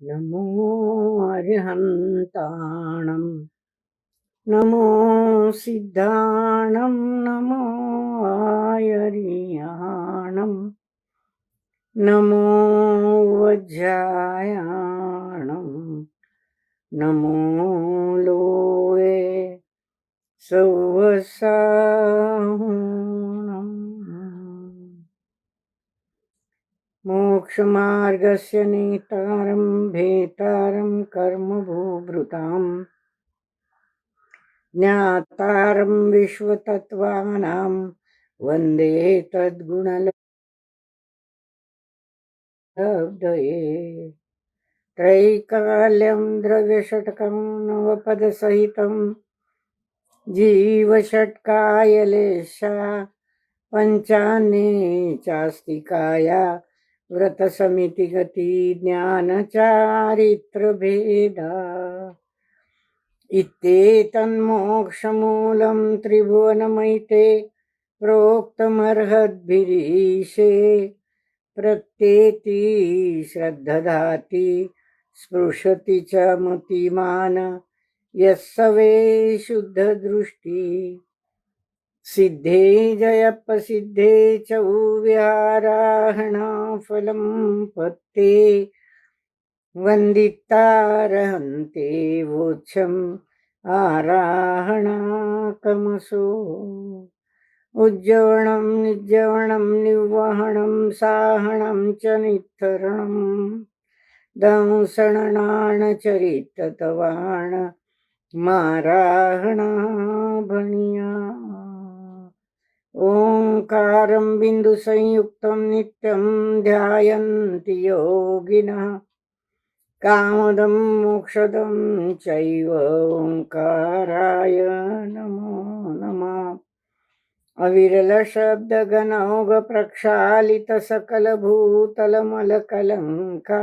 नमो अर्हन्ताणं नमो सिद्धाणं नमो आयर्याणं नमो वज्रायाणं नमो लोये सौवसाहुणम् मोक्षमार्गस्य नेतारं भेतारं कर्मभूभृतां ज्ञातारं विश्वतत्त्वानां वन्दे तद्गुणलब्धये त्रैकाल्यं द्रव्यषट्कं नवपदसहितं जीवषट्कायलेशा पञ्चान्ये चास्तिकाया व्रतसमितिगति ज्ञानचारित्रभेदा इत्येतन्मोक्षमूलं त्रिभुवनमैते प्रोक्तमर्हद्भिरीशे प्रत्येति श्रद्धधाति स्पृशति च मतिमान यः स वै शुद्धदृष्टि सिद्धे जयप्रसिद्धे च विहाराहणाफलं पत्ते वन्दितारहन्ते वोच्छम् आराहणाकमसो उज्जवणं निज्जवणं निवहणं साहणं च नित्थरणं दंसणनाणचरिततवाण माराहणाभणिया ओंकारं बिन्दुसंयुक्तं नित्यं ध्यायन्ति योगिनः कामदं मोक्षदं चैव ओंकाराय नमो नमः अविरलशब्दगणौघ प्रक्षालितसकलभूतलमलकलङ्का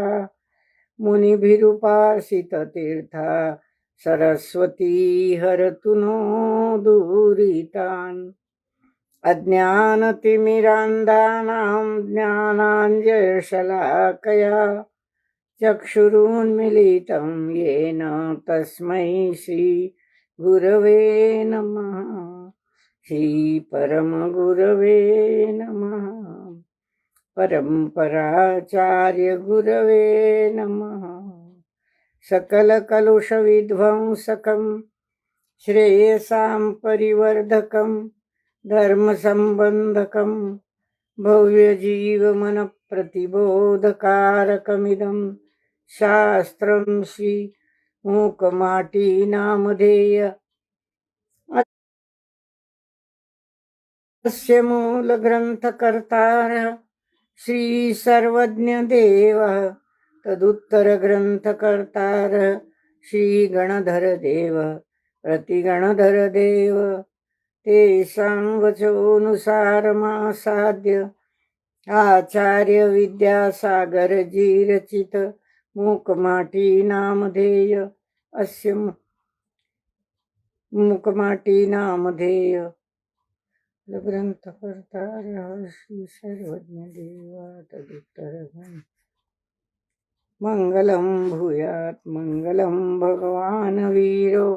मुनिभिरुपासिततीर्था सरस्वती हरतु नो दुरितान् अज्ञानतिमिरान्धानां ज्ञानाञ्जनशलाकया चक्षुरुन्मीलितं येन तस्मै श्रीगुरवे नमः श्रीपरमगुरवे नमः परम्पराचार्यगुरवे नमः सकलकलुषविध्वंसकं श्रेयसां परिवर्धकं धर्मसम्बन्धकं भव्यजीवमनप्रतिबोधकारकमिदं शास्त्रं श्रीमूकमाटीनामधेय अस्य मूलग्रन्थकर्तारः श्रीसर्वज्ञदेवः तदुत्तरग्रन्थकर्तारः श्रीगणधरदेवः प्रतिगणधरदेव तेषां वचोऽनुसारमासाद्य आचार्य विद्यासागरजी रचित मूकमाटी नामधेय अस्य मूकमाटी नामधेय ग्रंथकर्तारः श्री सर्वज्ञदेवा तदुत्तरग्रन्थ मंगलं भूयात् मंगलं भगवान् वीरो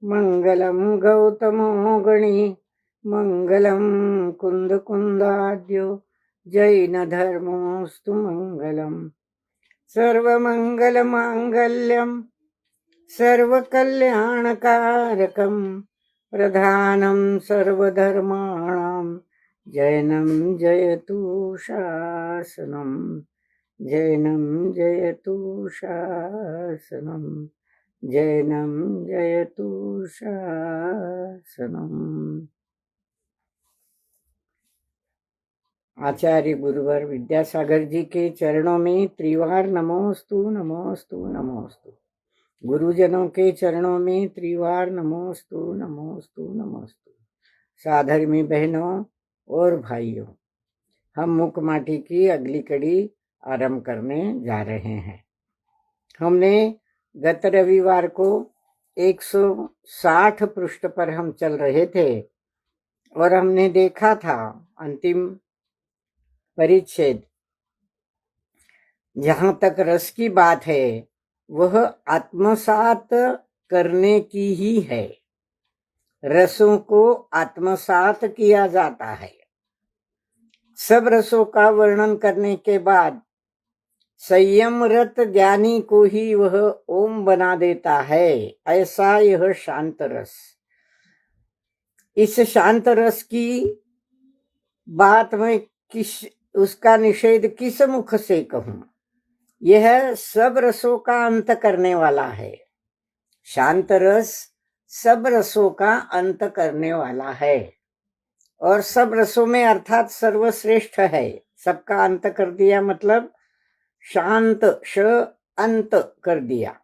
मंगलं गौतमो गणी मंगलं कुन्दकुन्दाद्यो जैनधर्मोऽस्तु मंगलम् सर्वमङ्गलमाङ्गल्यं सर्वकल्याणकारकं प्रधानं सर्वधर्माणां जैनं जयतु शासनं जैनं जयतु शासनं जैनं जयतु शासनम्। आचार्य गुरुवर विद्यासागर जी के चरणों में त्रिवार नमोस्तु नमोस्तु नमोस्तु। गुरुजनों के चरणों में त्रिवार नमोस्तु नमोस्तु नमोस्तु। साधर्मी बहनों और भाइयों, हम मूकमाटी की अगली कड़ी आरंभ करने जा रहे हैं। हमने गत रविवार को 160 पृष्ठ पर हम चल रहे थे और हमने देखा था अंतिम परिच्छेद जहां तक रस की बात है वह आत्मसात करने की ही है। रसों को आत्मसात किया जाता है। सब रसों का वर्णन करने के बाद संयमरत ज्ञानी को ही वह ओम बना देता है। ऐसा यह शांत रस। इस शांत रस की बात में उसका निषेध किस मुख से कहूं? यह सब रसों का अंत करने वाला है। शांत रस सब रसों का अंत करने वाला है और सब रसों में अर्थात सर्वश्रेष्ठ है। सबका अंत कर दिया मतलब शांत श अंत कर दिया,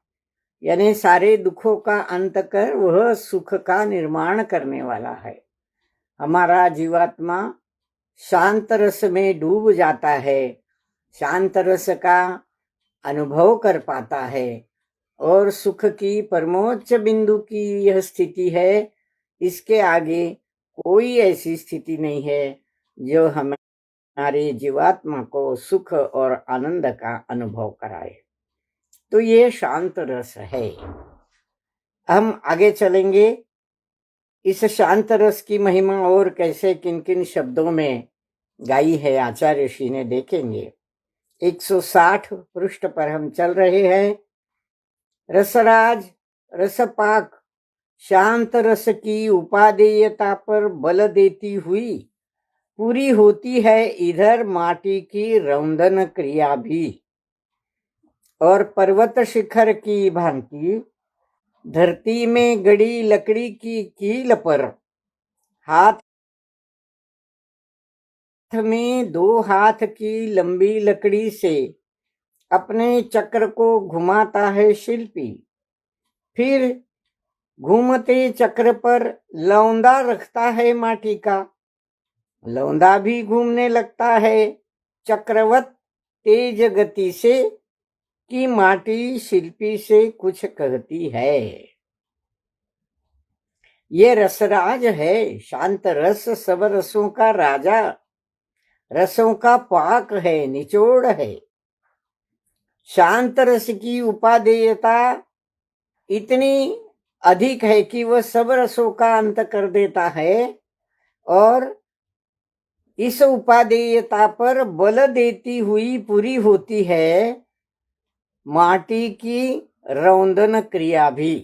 यानी सारे दुखों का अंत कर वह सुख का निर्माण करने वाला है। हमारा जीवात्मा शांत रस में डूब जाता है, शांत रस का अनुभव कर पाता है और सुख की परमोच्च बिंदु की यह स्थिति है। इसके आगे कोई ऐसी स्थिति नहीं है जो हमारे जीवात्मा को सुख और आनंद का अनुभव कराए। तो ये शांत रस है। हम आगे चलेंगे। इस शांत रस की महिमा और कैसे किन किन शब्दों में गाई है आचार्य श्री ने देखेंगे। 160 पृष्ठ पर हम चल रहे हैं। रसराज रसपाक शांत रस की उपादेयता पर बल देती हुई पूरी होती है इधर माटी की रौंदन क्रिया भी। और पर्वत शिखर की भांति धरती में गड़ी लकड़ी की कील पर हाथ में 2 हाथ की लंबी लकड़ी से अपने चक्र को घुमाता है शिल्पी। फिर घूमते चक्र पर लौंदा रखता है माटी का। लौंदा भी घूमने लगता है चक्रवत तेज गति से कि माटी शिल्पी से कुछ कहती है। ये रसराज है। शांत रस सब रसों का राजा, रसों का पाक है, निचोड़ है। शांत रस की उपादेयता इतनी अधिक है कि वह सब रसों का अंत कर देता है और इस उपादेयता पर बल देती हुई पूरी होती है माटी की रौंदन क्रिया भी।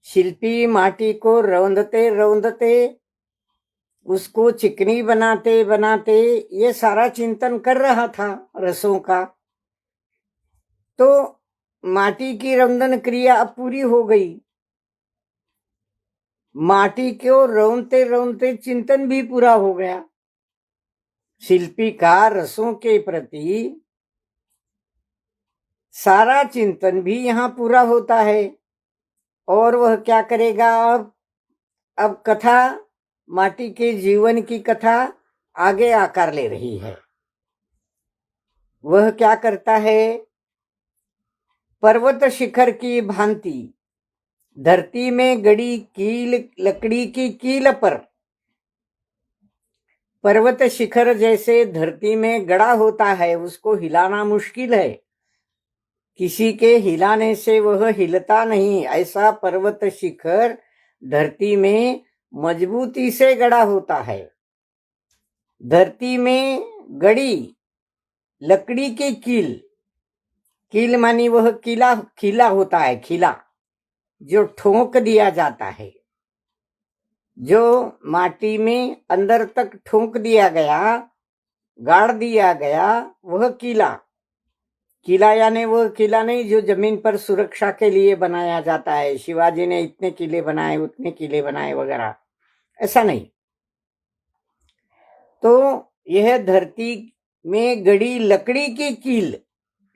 शिल्पी माटी को रौंदते रौंदते उसको चिकनी बनाते बनाते ये सारा चिंतन कर रहा था रसों का। तो माटी की रौंदन क्रिया अब पूरी हो गई। माटी को रौंदते रौंदते चिंतन भी पूरा हो गया। शिल्पी का रसों के प्रति सारा चिंतन भी यहाँ पूरा होता है। और वह क्या करेगा? अब कथा, माटी के जीवन की कथा आगे आकार ले रही है। वह क्या करता है? पर्वत शिखर की भांति धरती में गड़ी कील, लकड़ी की कील पर, पर्वत शिखर जैसे धरती में गड़ा होता है, उसको हिलाना मुश्किल है। किसी के हिलाने से वह हिलता नहीं। ऐसा पर्वत शिखर धरती में मजबूती से गड़ा होता है। धरती में गड़ी लकड़ी की कील, कील मानी वह किला, खिला होता है, खिला जो ठोक दिया जाता है, जो माटी में अंदर तक ठोक दिया गया, गाड़ दिया गया, वह किला। किला यानी वह किला नहीं जो जमीन पर सुरक्षा के लिए बनाया जाता है। शिवाजी ने इतने किले बनाए, उतने किले बनाए वगैरह, ऐसा नहीं। तो यह धरती में गड़ी लकड़ी की कील,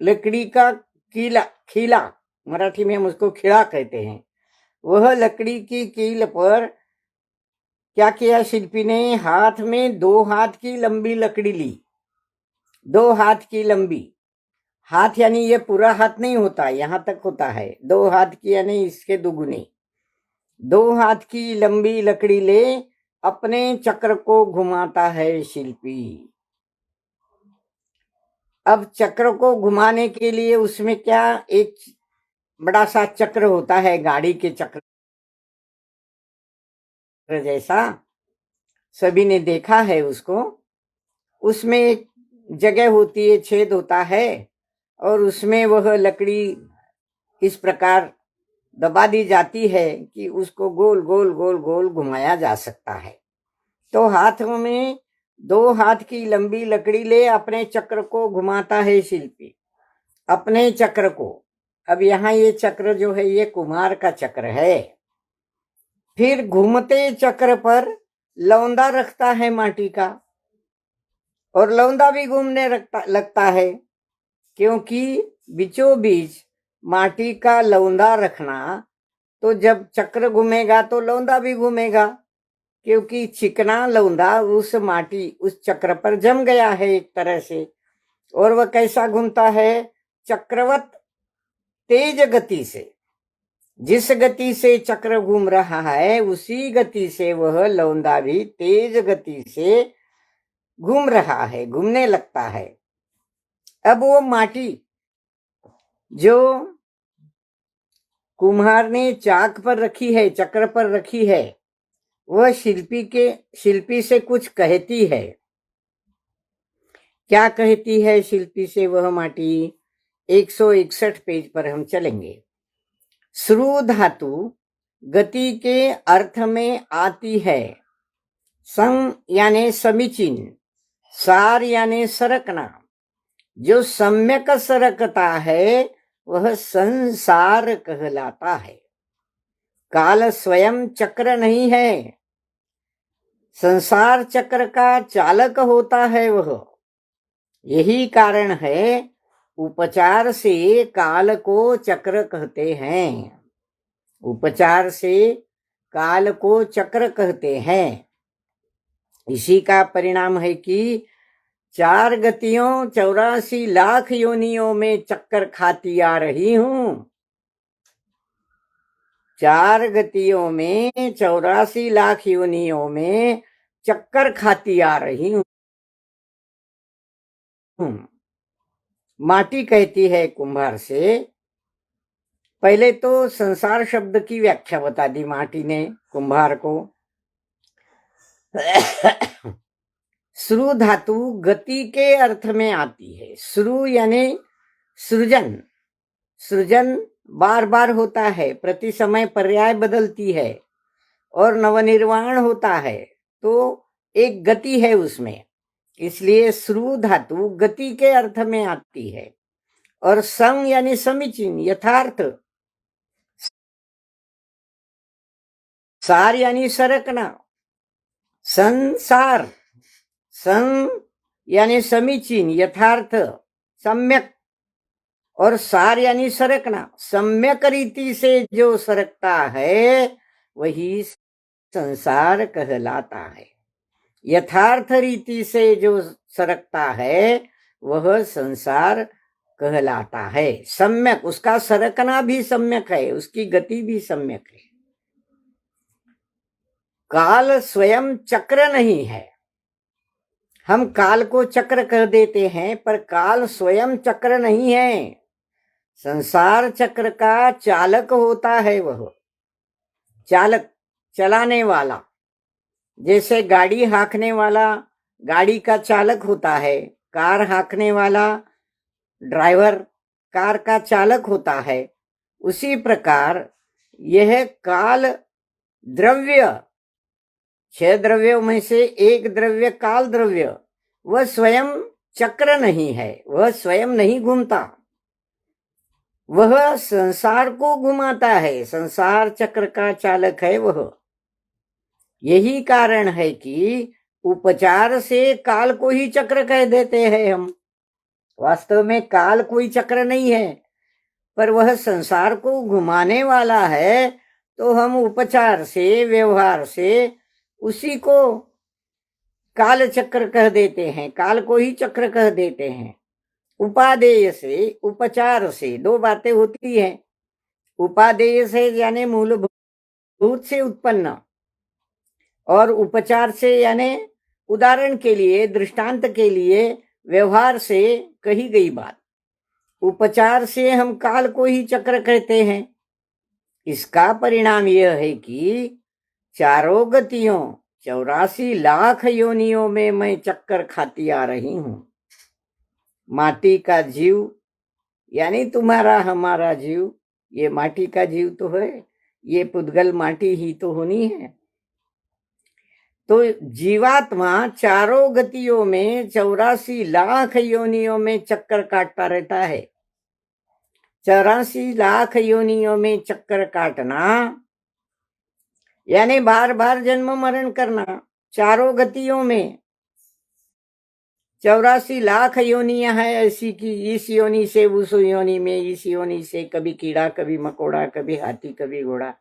लकड़ी का कीला, खीला, मराठी में हम उसको खिला कहते हैं। वह लकड़ी की कील पर क्या किया शिल्पी ने? हाथ में 2 हाथ की लंबी लकड़ी ली। 2 हाथ की लंबी, हाथ यानी ये पूरा हाथ नहीं होता, यहां तक होता है। 2 हाथ की यानी इसके दुगुनी। 2 हाथ की लंबी लकड़ी ले अपने चक्र को घुमाता है शिल्पी। अब चक्र को घुमाने के लिए उसमें क्या एक बड़ा सा चक्र होता है, गाड़ी के चक्र जैसा, सभी ने देखा है उसको। उसमें एक जगह होती है, छेद होता है, और उसमें वह लकड़ी इस प्रकार दबा दी जाती है कि उसको गोल गोल गोल गोल घुमाया जा सकता है। तो हाथों में 2 हाथ की लंबी लकड़ी ले अपने चक्र को घुमाता है शिल्पी, अपने चक्र को। अब यहाँ ये चक्र जो है ये कुम्हार का चक्र है। फिर घूमते चक्र पर लौंदा रखता है माटी का, और लौंदा भी घूमने लगता है, क्योंकि बीचों बीच माटी का लौंदा रखना, तो जब चक्र घूमेगा तो लौंदा भी घूमेगा, क्योंकि चिकना लौंदा उस माटी उस चक्र पर जम गया है एक तरह से। और वह कैसा घूमता है? चक्रवत तेज गति से। जिस गति से चक्र घूम रहा है उसी गति से वह लौंदा भी तेज गति से घूम रहा है, घूमने लगता है। अब वो माटी जो कुम्हार ने चाक पर रखी है, चक्र पर रखी है, वह शिल्पी से कुछ कहती है। क्या कहती है शिल्पी से वह माटी? 161 पेज पर हम चलेंगे। श्रु धातु गति के अर्थ में आती है। सं यानी समीचीन, सार यानी सरकना। जो सम्यक सरकता है वह संसार कहलाता है। काल स्वयं चक्र नहीं है, संसार चक्र का चालक होता है वह। यही कारण है उपचार से काल को चक्र कहते हैं। उपचार से काल को चक्र कहते हैं। इसी का परिणाम है कि 4 गतियों 84 लाख योनियों में चक्कर खाती आ रही हूं। 4 गतियों में 84 लाख योनियों में चक्कर खाती आ रही हूं। माटी कहती है कुम्हार से। पहले तो संसार शब्द की व्याख्या बता दी माटी ने कुम्हार को। श्रु धातु गति के अर्थ में आती है। श्रु यानी सृजन। सृजन बार बार होता है, प्रति समय पर्याय बदलती है, और नवनिर्माण होता है, तो एक गति है उसमें। इसलिए श्रु धातु गति के अर्थ में आती है। और सं यानी समीचीन, यथार्थ। सार यानी सरकना। संसार, सं यानी समीचीन, यथार्थ, सम्यक। और सार यानी सरकना। सम्यक रीति से जो सरकता है वही संसार कहलाता है। यथार्थ रीति से जो सरकता है वह संसार कहलाता है। सम्यक, उसका सरकना भी सम्यक है, उसकी गति भी सम्यक है। काल स्वयं चक्र नहीं है। हम काल को चक्र कह देते हैं, पर काल स्वयं चक्र नहीं है। संसार चक्र का चालक होता है वह। चालक, चलाने वाला। जैसे गाड़ी हाँकने वाला गाड़ी का चालक होता है, कार हाँकने वाला ड्राइवर कार का चालक होता है। उसी प्रकार यह काल द्रव्य, 6 द्रव्यों में से एक द्रव्य काल द्रव्य, वह स्वयं चक्र नहीं है, वह स्वयं नहीं घूमता, वह संसार को घुमाता है। संसार चक्र का चालक है वह। यही कारण है कि उपचार से काल को ही चक्र कह देते हैं हम। वास्तव में काल कोई चक्र नहीं है, पर वह संसार को घुमाने वाला है, तो हम उपचार से, व्यवहार से उसी को काल चक्र कह देते हैं, काल को ही चक्र कह देते हैं। उपादेय से, उपचार से 2 बातें होती हैं। उपादेय से यानी मूलभूत से उत्पन्न, और उपचार से यानी उदाहरण के लिए, दृष्टांत के लिए व्यवहार से कही गई बात। उपचार से हम काल को ही चक्र कहते हैं। इसका परिणाम यह है कि चारों गतियों 84 लाख योनियों में मैं चक्कर खाती आ रही हूं। माटी का जीव यानी तुम्हारा हमारा जीव, ये माटी का जीव तो है, ये पुद्गल माटी ही तो होनी है। तो जीवात्मा चारों गतियों में 84 लाख योनियों में चक्कर काटता रहता है। 84 लाख योनियों में चक्कर काटना यानी बार बार जन्म मरण करना। चारों गतियों में 84 लाख योनियां हैं ऐसी कि इस योनि से उस योनि में, इस योनि से कभी कीड़ा, कभी मकोड़ा, कभी हाथी, कभी घोड़ा,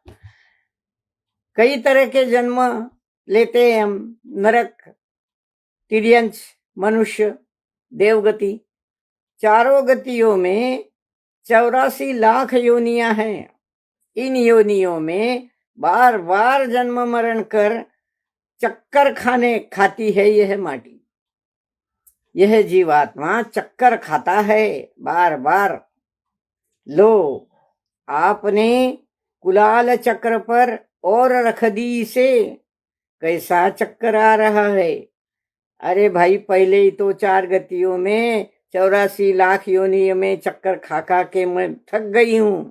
कई तरह के जन्म लेते हैं हम। नरक, तिर्यंच, मनुष्य, देवगति, चारों गतियों में 84 लाख योनियां हैं। इन योनियों में बार बार जन्म मरण कर चक्कर खाती है यह माटी। यह जीवात्मा चक्कर खाता है बार बार। लो, आपने कुलाल चक्र पर और रख दी इसे, कैसा चक्कर आ रहा है। अरे भाई, पहले ही तो 4 गतियों में 84 लाख योनियों में चक्कर खा के मैं थक गई हूं।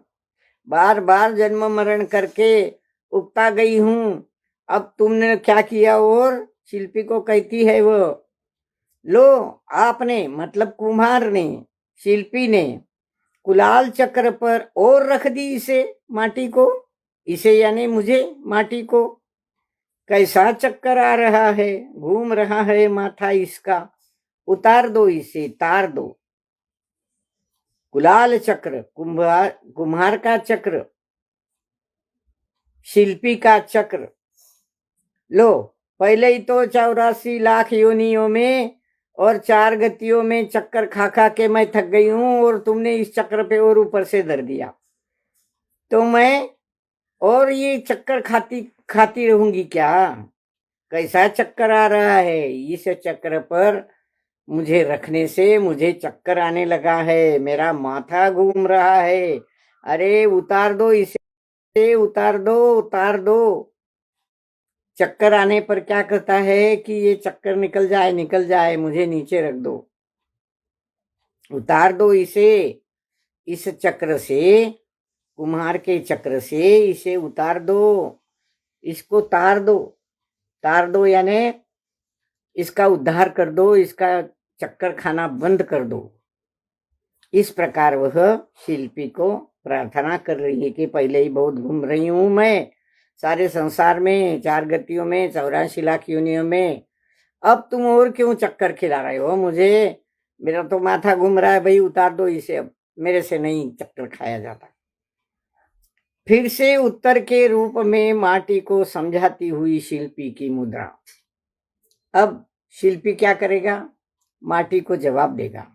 बार बार जन्म मरण करके उगता गई हूं। अब तुमने क्या किया? और शिल्पी को कहती है वो, लो, आपने मतलब कुम्हार ने, शिल्पी ने कुलाल चक्र पर और रख दी इसे, माटी को। इसे यानी मुझे, माटी को। कैसा चक्कर आ रहा है, घूम रहा है माथा इसका। उतार दो इसे, तार दो। कुलाल चक्र, कुम्हार का चक्र, शिल्पी का चक्र। लो, पहले ही तो 84 लाख योनियों में और 4 गतियों में चक्कर खा के मैं थक गई हूं, और तुमने इस चक्र पे और ऊपर से धर दिया, तो मैं और ये चक्कर खाती रहूंगी क्या? कैसा चक्कर आ रहा है। इस चक्र पर मुझे रखने से मुझे चक्कर आने लगा है, मेरा माथा घूम रहा है। अरे उतार दो इसे, उतार दो, उतार दो। चक्कर आने पर क्या करता है कि ये चक्कर निकल जाए, मुझे नीचे रख दो, उतार दो इसे। इस चक्र से, कुम्हार के चक्र से इसे उतार दो, इसको तार दो यानी इसका उद्धार कर दो, इसका चक्कर खाना बंद कर दो। इस प्रकार वह शिल्पी को प्रार्थना कर रही है कि पहले ही बहुत घूम रही हूं मैं सारे संसार में, 4 गतियों में, 84 लाख योनियों में। अब तुम और क्यों चक्कर खिला रहे हो मुझे? मेरा तो माथा घूम रहा है भाई, उतार दो इसे, अब मेरे से नहीं चक्कर खाया जाता। फिर से उत्तर के रूप में माटी को समझाती हुई शिल्पी की मुद्रा। अब शिल्पी क्या करेगा? माटी को जवाब देगा।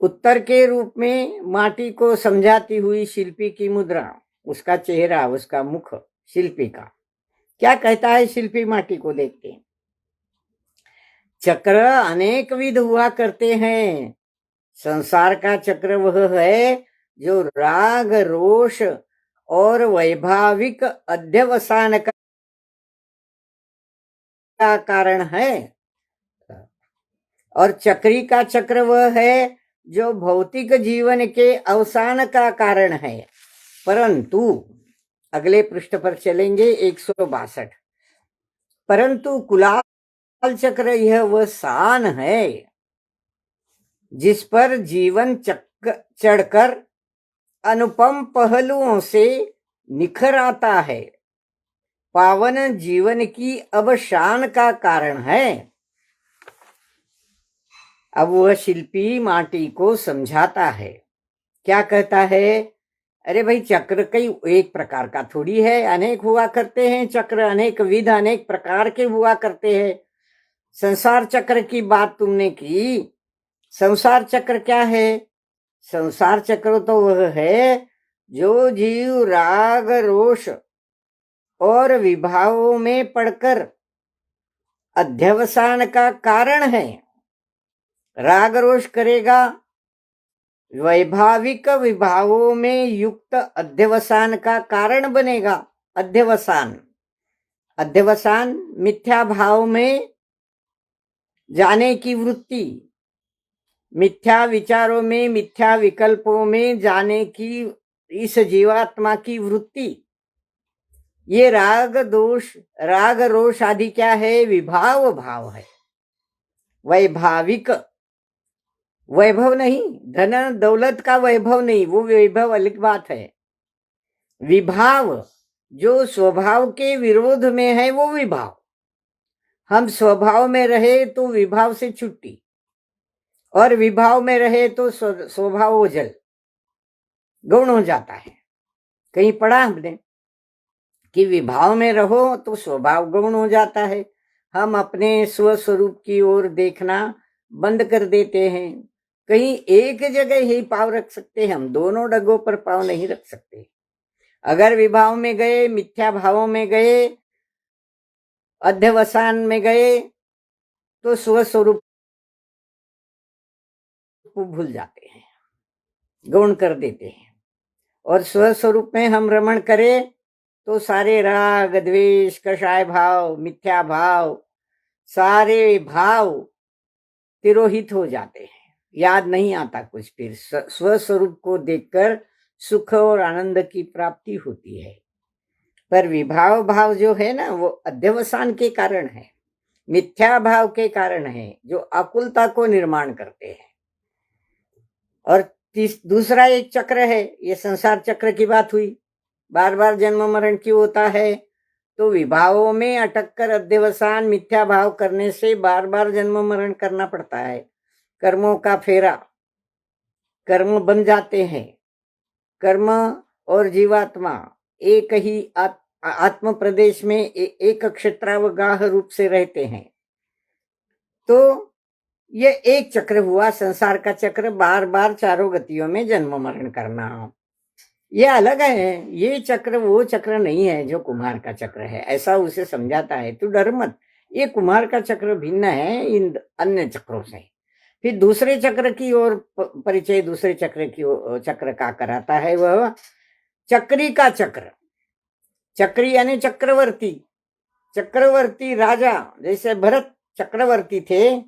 उत्तर के रूप में माटी को समझाती हुई शिल्पी की मुद्रा, उसका चेहरा, उसका मुख, शिल्पी का क्या कहता है? शिल्पी माटी को देखते हैं। चक्र अनेक विध हुआ करते हैं। संसार का चक्र वह है जो राग, रोष और वैभाविक अध्यवसान का कारण है, और चक्री का चक्र वह है जो भौतिक जीवन के अवसान का कारण है। परंतु अगले पृष्ठ पर चलेंगे, 162। परंतु कुलाल चक्र यह वह सान है जिस पर जीवन चढ़कर अनुपम पहलुओं से निखर आता है, पावन जीवन की अवसान का कारण है। अब वह शिल्पी माटी को समझाता है। क्या कहता है? अरे भाई, चक्र कई एक प्रकार का थोड़ी है, अनेक हुआ करते हैं चक्र, अनेक विध, अनेक प्रकार के हुआ करते हैं। संसार चक्र की बात तुमने की। संसार चक्र क्या है? संसार चक्र तो वह है जो जीव राग, रोष और विभावों में पड़कर अध्यवसान का कारण है। राग रोष करेगा, वैभाविक विभावों में युक्त अध्यवसान का कारण बनेगा। अध्यवसान, अध्यवसान मिथ्या भाव में जाने की वृत्ति, मिथ्या विचारों में, मिथ्या विकल्पों में जाने की इस जीवात्मा की वृत्ति, ये राग दोष, राग रोष आदि क्या है? विभाव भाव है। वैभाविक, वैभव नहीं, धन दौलत का वैभव नहीं, वो वैभव अलग बात है। विभाव जो स्वभाव के विरोध में है वो विभाव। हम स्वभाव में रहे तो विभाव से छुट्टी, और विभाव में रहे तो स्वभाव ओझल, गौण हो जाता है। कहीं पढ़ा हमने कि विभाव में रहो तो स्वभाव गौण हो जाता है। हम अपने स्वस्वरूप की ओर देखना बंद कर देते हैं। कहीं एक जगह ही पाव रख सकते हैं, हम दोनों डगों पर पाव नहीं रख सकते। अगर विभाव में गए, मिथ्या भावों में गए, अध्यवसान में गए तो स्वस्वरूप को भूल जाते हैं, गौण कर देते हैं। और स्वस्वरूप में हम रमण करें तो सारे राग द्वेष, कषाय भाव, मिथ्या भाव, सारे भाव तिरोहित हो जाते हैं, याद नहीं आता कुछ। फिर स्वस्वरूप को देखकर सुख और आनंद की प्राप्ति होती है। पर विभाव भाव जो है ना, वो अध्यवसान के कारण है, मिथ्या भाव के कारण है, जो आकुलता को निर्माण करते हैं। और दूसरा एक चक्र है, ये संसार चक्र की बात हुई, बार बार जन्म मरण क्यों होता है? तो विभावों में अटक कर अध्यवसान मिथ्या भाव करने से बार बार जन्म मरण करना पड़ता है। कर्मों का फेरा, कर्म बन जाते हैं। कर्म और जीवात्मा एक ही आत्म प्रदेश में एक क्षेत्रावगाह रूप से रहते हैं। तो ये एक चक्र हुआ, संसार का चक्र, बार बार चारों गतियों में जन्म मरण करना। ये अलग है, ये चक्र वो चक्र नहीं है जो कुमार का चक्र है, ऐसा उसे समझाता है। तू डर मत, ये कुमार का चक्र भिन्न है इन अन्य चक्रों से। फिर दूसरे चक्र की ओर परिचय दूसरे चक्र का कराता है, वह चक्री का चक्र। चक्री यानी चक्रवर्ती, चक्रवर्ती राजा, जैसे भरत चक्रवर्ती थे।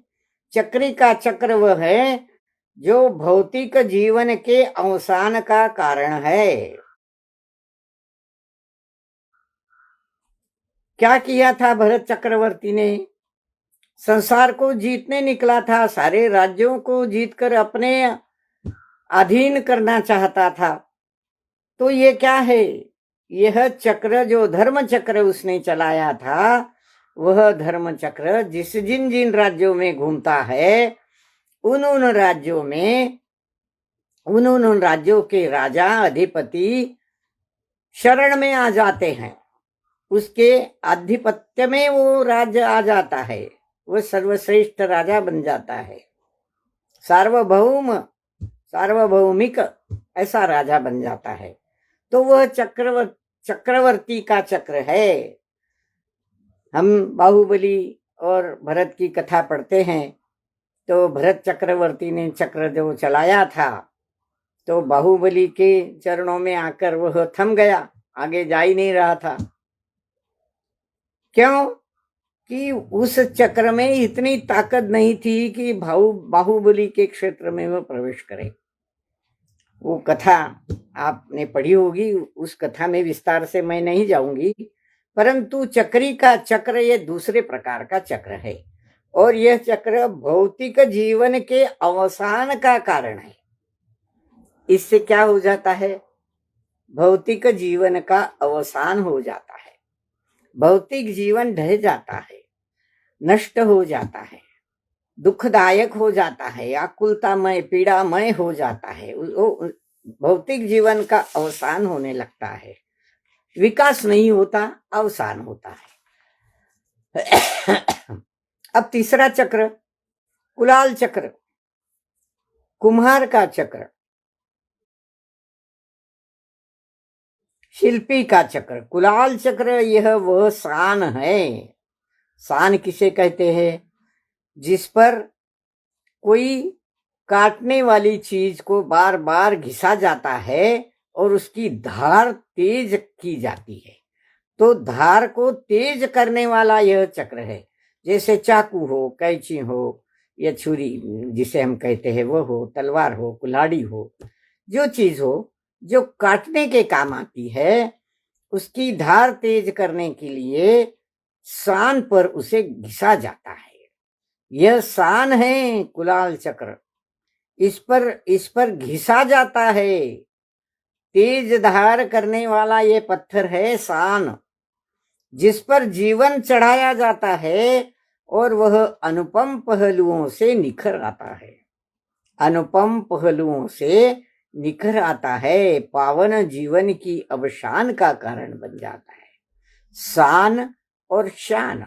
चक्री का चक्र वह है जो भौतिक जीवन के अवसान का कारण है। क्या किया था भरत चक्रवर्ती ने? संसार को जीतने निकला था, सारे राज्यों को जीतकर अपने अधीन करना चाहता था। तो ये क्या है? यह चक्र जो धर्म चक्र उसने चलाया था, वह धर्म चक्र जिन जिन राज्यों में घूमता है, उन राज्यों में उन राज्यों के राजा अधिपति शरण में आ जाते हैं, उसके आधिपत्य में वो राज्य आ जाता है, वो सर्वश्रेष्ठ राजा बन जाता है, सार्वभौम, सार्वभौमिक ऐसा राजा बन जाता है। तो वह चक्रवर्ती का चक्र है। हम बाहुबली और भरत की कथा पढ़ते हैं, तो भरत चक्रवर्ती ने चक्र जो चलाया था, तो बाहुबली के चरणों में आकर वह थम गया, आगे जा ही नहीं रहा था। क्यों? कि उस चक्र में इतनी ताकत नहीं थी कि बाहुबली के क्षेत्र में वह प्रवेश करे। वो कथा आपने पढ़ी होगी, उस कथा में विस्तार से मैं नहीं जाऊंगी, परंतु चक्री का चक्र ये दूसरे प्रकार का चक्र है, और यह चक्र भौतिक जीवन के अवसान का कारण है। इससे क्या हो जाता है? भौतिक जीवन का अवसान हो जाता है, भौतिक जीवन ढह जाता है, नष्ट हो जाता है, दुखदायक हो जाता है, आकुलतामय पीड़ामय हो जाता है। भौतिक जीवन का अवसान होने लगता है, विकास नहीं होता, अवसान होता है। अब तीसरा चक्र, कुलाल चक्र, कुम्हार का चक्र, शिल्पी का चक्र। कुलाल चक्र यह वह सान है। सान किसे कहते हैं? जिस पर कोई काटने वाली चीज को बार बार घिसा जाता है और उसकी धार तेज की जाती है, तो धार को तेज करने वाला यह चक्र है। जैसे चाकू हो, कैंची हो, या छुरी जिसे हम कहते हैं वो हो, तलवार हो, कुल्हाड़ी हो, जो चीज हो जो काटने के काम आती है, उसकी धार तेज करने के लिए सान पर उसे घिसा जाता है। यह सान है कुलाल चक्र, इस पर घिसा जाता है। तेज धार करने वाला ये पत्थर है सान, जिस पर जीवन चढ़ाया जाता है और वह अनुपम पहलुओं से निखर आता है। अनुपम पहलुओं से निखर आता है, पावन जीवन की अवसान का कारण बन जाता है। शान और शान,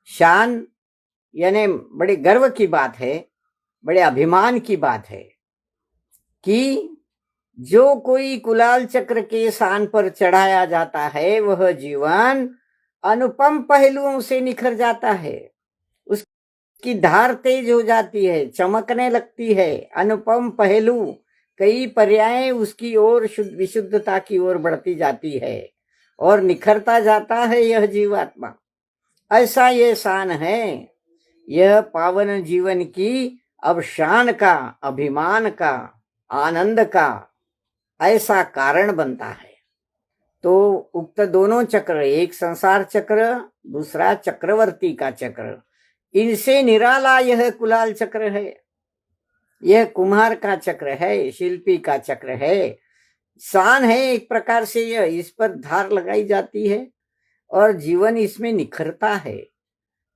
शान यानी बड़े गर्व की बात है, बड़े अभिमान की बात है कि जो कोई कुलाल चक्र के शान पर चढ़ाया जाता है वह जीवन अनुपम पहलुओं से निखर जाता है, उसकी धार तेज हो जाती है, चमकने लगती है। अनुपम पहलू कई पर्याय उसकी ओर विशुद्धता की ओर बढ़ती जाती है और निखरता जाता है यह जीवात्मा। ऐसा ये शान है, यह पावन जीवन की अवसान का, अभिमान का, आनंद का ऐसा कारण बनता है। तो उक्त दोनों चक्र, एक संसार चक्र, दूसरा चक्रवर्ती का चक्र, इनसे निराला यह कुलाल चक्र है। यह कुम्हार का चक्र है, शिल्पी का चक्र है, शान है एक प्रकार से। यह इस पर धार लगाई जाती है और जीवन इसमें निखरता है।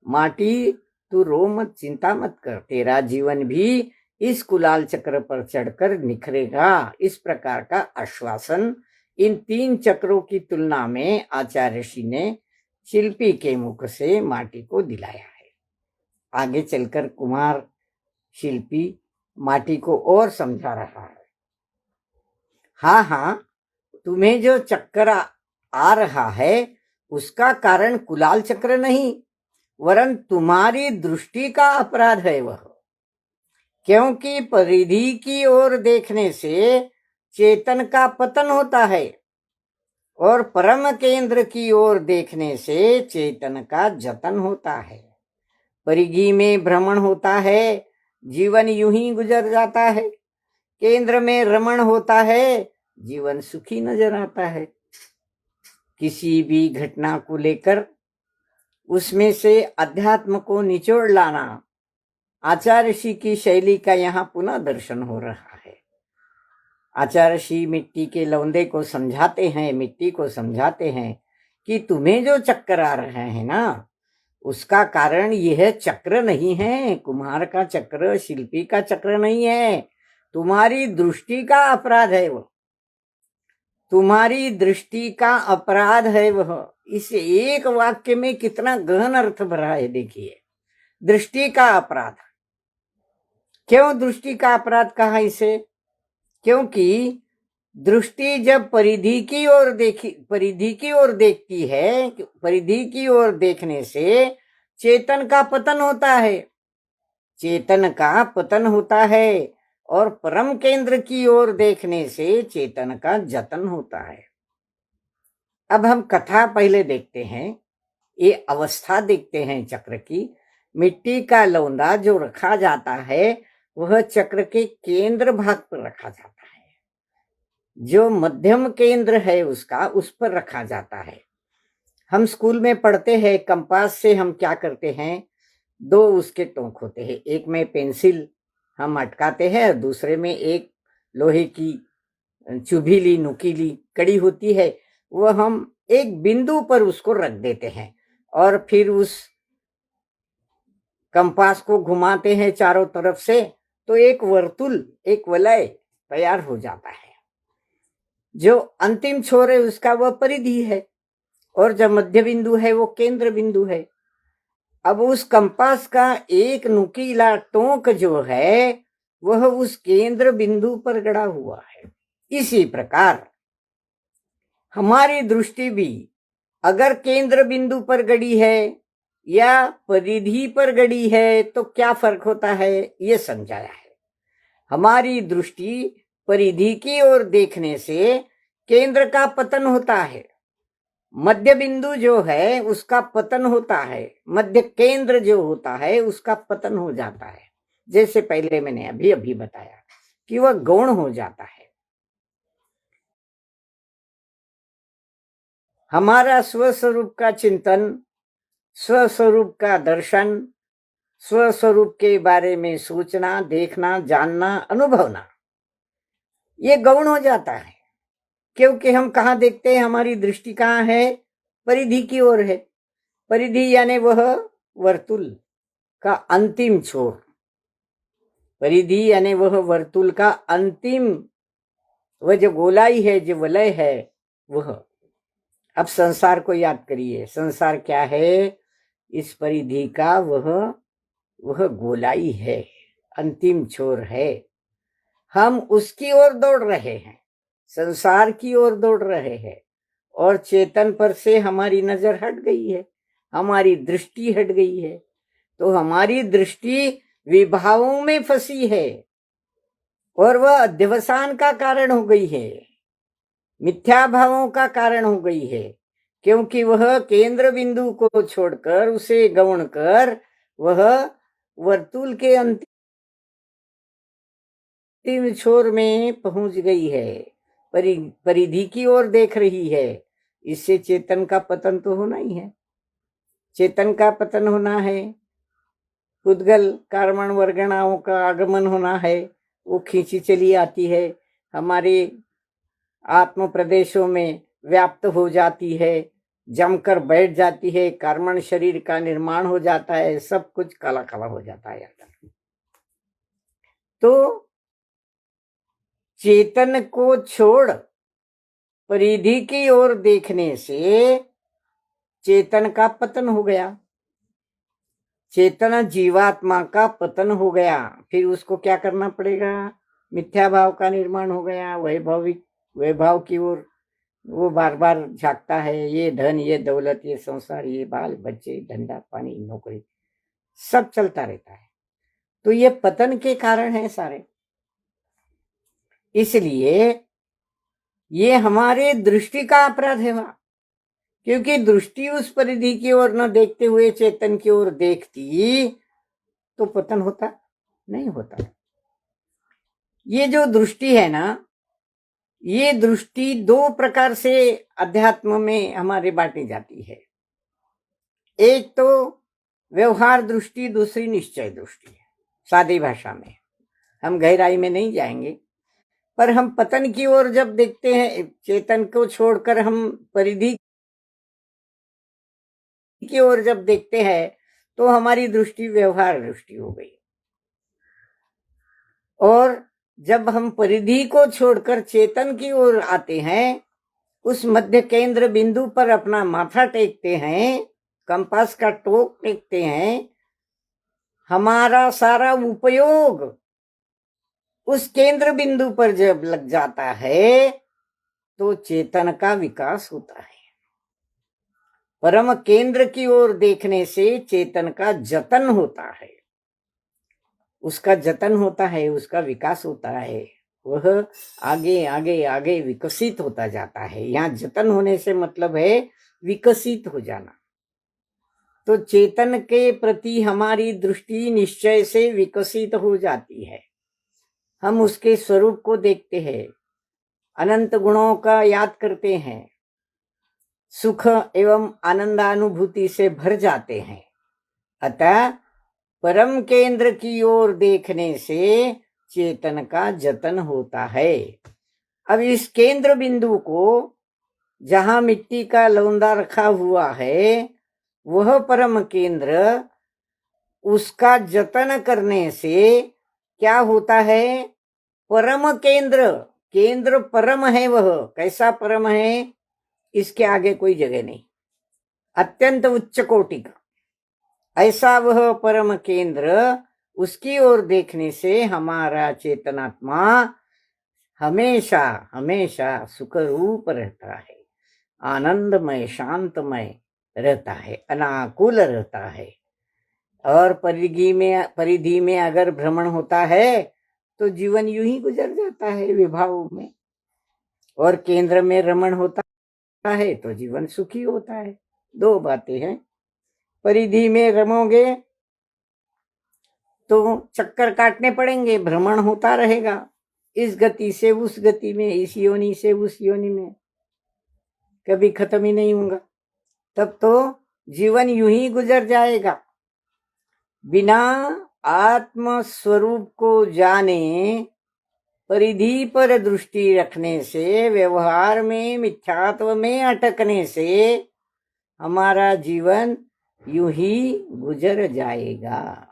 माटी तू रो मत, चिंता मत कर, तेरा जीवन भी इस कुलाल चक्र पर चढ़कर निखरेगा। इस प्रकार का आश्वासन इन तीन चक्रों की तुलना में आचार्य ऋषि ने शिल्पी के मुख से माटी को दिलाया है। आगे चलकर कुम्हार शिल्पी माटी को और समझा रहा है। हाँ हाँ, तुम्हें जो चक्कर आ रहा है उसका कारण कुलाल चक्र नहीं, वरन तुम्हारी दृष्टि का अपराध है वह। क्योंकि परिधि की ओर देखने से चेतन का पतन होता है और परम केंद्र की ओर देखने से चेतन का जतन होता है। परिधि में भ्रमण होता है, जीवन यूं ही गुजर जाता है। केंद्र में रमण होता है, जीवन सुखी नजर आता है। किसी भी घटना को लेकर उसमें से अध्यात्म को निचोड़ लाना आचार्य ऋषि की शैली का यहाँ पुनः दर्शन हो रहा है। आचार्य ऋषि मिट्टी के लौंदे को समझाते हैं, मिट्टी को समझाते हैं कि तुम्हें जो चक्कर आ रहे हैं ना, उसका कारण यह चक्र नहीं है, कुम्हार का चक्र, शिल्पी का चक्र नहीं है, तुम्हारी दृष्टि का अपराध है वह। तुम्हारी दृष्टि का अपराध है वह। इस एक वाक्य में कितना गहन अर्थ भरा है, देखिए। दृष्टि का अपराध। क्यों दृष्टि का अपराध कहा इसे? क्योंकि दृष्टि जब परिधि की ओर देखती है, परिधि की ओर देखने से चेतन का पतन होता है, चेतन का पतन होता है, और परम केंद्र की ओर देखने से चेतन का जतन होता है। अब हम कथा पहले देखते हैं, ये अवस्था देखते हैं चक्र की। मिट्टी का लौंदा जो रखा जाता है वह चक्र के केंद्र भाग पर रखा जाता है, जो मध्यम केंद्र है उसका, उस पर रखा जाता है। हम स्कूल में पढ़ते हैं, कंपास से हम क्या करते हैं, दो उसके टोंक होते हैं, एक में पेंसिल हम अटकाते हैं और दूसरे में एक लोहे की चुभीली नुकीली कड़ी होती है, वह हम एक बिंदु पर उसको रख देते हैं और फिर उस कंपास को घुमाते हैं चारों तरफ से, तो एक वर्तुल, एक वलय तैयार हो जाता है। जो अंतिम छोर है उसका वह परिधि है और जो मध्य बिंदु है वो केंद्र बिंदु है। अब उस कंपास का एक नुकीला टोंक जो है वह उस केंद्र बिंदु पर गड़ा हुआ है। इसी प्रकार हमारी दृष्टि भी अगर केंद्र बिंदु पर गड़ी है या परिधि पर गड़ी है तो क्या फर्क होता है, ये समझाया है। हमारी दृष्टि परिधि की ओर देखने से केंद्र का पतन होता है, मध्य बिंदु जो है उसका पतन होता है, मध्य केंद्र जो होता है उसका पतन हो जाता है। जैसे पहले मैंने अभी अभी बताया कि वह गौण हो जाता है। हमारा स्वस्वरूप का चिंतन, स्वस्वरूप का दर्शन, स्वस्वरूप के बारे में सोचना, देखना, जानना, अनुभवना, ये गौण हो जाता है। क्योंकि हम कहाँ देखते हैं, हमारी दृष्टि कहाँ है, परिधि की ओर है। परिधि यानी वह वर्तुल का अंतिम छोर, परिधि यानी वह वर्तुल का अंतिम, वह जो गोलाई है, जो वलय है, वह। अब संसार को याद करिए, संसार क्या है, इस परिधि का वह गोलाई है, अंतिम छोर है। हम उसकी ओर दौड़ रहे हैं, संसार की ओर दौड़ रहे हैं, और चेतन पर से हमारी नजर हट गई है, हमारी दृष्टि हट गई है। तो हमारी दृष्टि विभावों में फंसी है और वह अध्यवसान का कारण हो गई है, मिथ्या भावों का कारण हो गई है। क्योंकि वह केंद्र बिंदु को छोड़कर, उसे गौण कर, वह वर्तुल के अंतिम छोर में पहुंच गई है, परिधि की ओर देख रही है। इससे चेतन का पतन तो होना ही है। चेतन का पतन होना है, उद्गल कार्बन वर्गणाओं का आगमन होना है, वो खींची चली आती है, हमारे आत्म प्रदेशों में व्याप्त हो जाती है, जमकर बैठ जाती है, कार्बन शरीर का निर्माण हो जाता है, सब कुछ काला काला हो जाता है। तो चेतन को छोड़ परिधि की ओर देखने से चेतन का पतन हो गया, चेतन जीवात्मा का पतन हो गया। फिर उसको क्या करना पड़ेगा, मिथ्या भाव का निर्माण हो गया, वैभव की ओर वो बार बार झांकता है। ये धन, ये दौलत, ये संसार, ये बाल बच्चे, धंधा पानी, नौकरी, सब चलता रहता है। तो ये पतन के कारण है सारे। इसलिए ये हमारे दृष्टि का अपराध है वहां, क्योंकि दृष्टि उस परिधि की ओर न देखते हुए चेतन की ओर देखती तो पतन होता नहीं होता। ये जो दृष्टि है ना, ये दृष्टि दो प्रकार से अध्यात्म में हमारे बांटी जाती है। एक तो व्यवहार दृष्टि, दूसरी निश्चय दृष्टि। सादी भाषा में, हम गहराई में नहीं जाएंगे, पर हम पतन की ओर जब देखते हैं, चेतन को छोड़कर हम परिधि की ओर जब देखते हैं, तो हमारी दृष्टि व्यवहार दृष्टि हो गई। और जब हम परिधि को छोड़कर चेतन की ओर आते हैं, उस मध्य केंद्र बिंदु पर अपना माथा टेकते हैं, कंपास का टोक टेकते हैं, हमारा सारा उपयोग उस केंद्र बिंदु पर जब लग जाता है तो चेतन का विकास होता है। परम केंद्र की ओर देखने से चेतन का जतन होता है, उसका जतन होता है, उसका विकास होता है, वह आगे आगे आगे विकसित होता जाता है। यहाँ जतन होने से मतलब है विकसित हो जाना। तो चेतन के प्रति हमारी दृष्टि निश्चय से विकसित हो जाती है। हम उसके स्वरूप को देखते हैं, अनंत गुणों का याद करते हैं, सुख एवं आनंदानुभूति से भर जाते हैं। अतः परम केंद्र की ओर देखने से चेतन का जतन होता है। अब इस केंद्र बिंदु को, जहां मिट्टी का लौंदा रखा हुआ है, वह परम केंद्र, उसका जतन करने से क्या होता है, परम केंद्र, केंद्र परम है। वह कैसा परम है, इसके आगे कोई जगह नहीं, अत्यंत उच्च कोटि का ऐसा वह परम केंद्र, उसकी ओर देखने से हमारा चेतनात्मा हमेशा हमेशा सुख रूप रहता है, आनंदमय, शांतमय, रहता है, अनाकूल रहता है। और परिधि में अगर भ्रमण होता है तो जीवन यूं ही गुजर जाता है विभाव में, और केंद्र में रमण होता है तो जीवन सुखी होता है। दो बातें हैं। परिधि में रमोगे तो चक्कर काटने पड़ेंगे, भ्रमण होता रहेगा, इस गति से उस गति में, इस योनि से उस योनि में, कभी खत्म ही नहीं होगा। तब तो जीवन यूं ही गुजर जाएगा। बिना आत्म स्वरूप को जाने, परिधि पर दृष्टि रखने से, व्यवहार में मिथ्यात्व में अटकने से हमारा जीवन यूं ही गुजर जाएगा।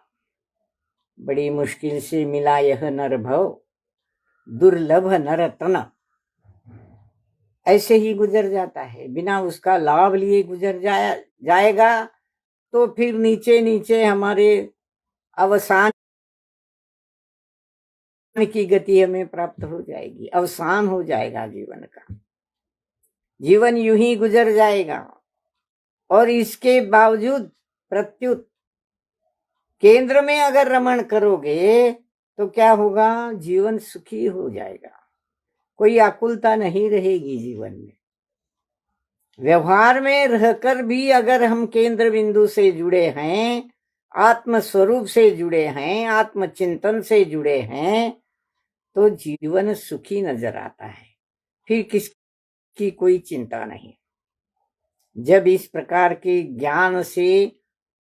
बड़ी मुश्किल से मिला यह नर भव, दुर्लभ नर तन, ऐसे ही गुजर जाता है। बिना उसका लाभ लिए गुजर जाएगा तो फिर नीचे नीचे हमारे अवसान की गति हमें प्राप्त हो जाएगी, अवसान हो जाएगा जीवन का, जीवन यूं ही गुजर जाएगा। और इसके बावजूद प्रत्युत केंद्र में अगर रमण करोगे तो क्या होगा, जीवन सुखी हो जाएगा, कोई आकुलता नहीं रहेगी जीवन में। व्यवहार में रहकर भी अगर हम केंद्र बिंदु से जुड़े हैं, आत्म स्वरूप से जुड़े हैं, आत्म चिंतन से जुड़े हैं, तो जीवन सुखी नजर आता है, फिर किसकी कोई चिंता नहीं। जब इस प्रकार के ज्ञान से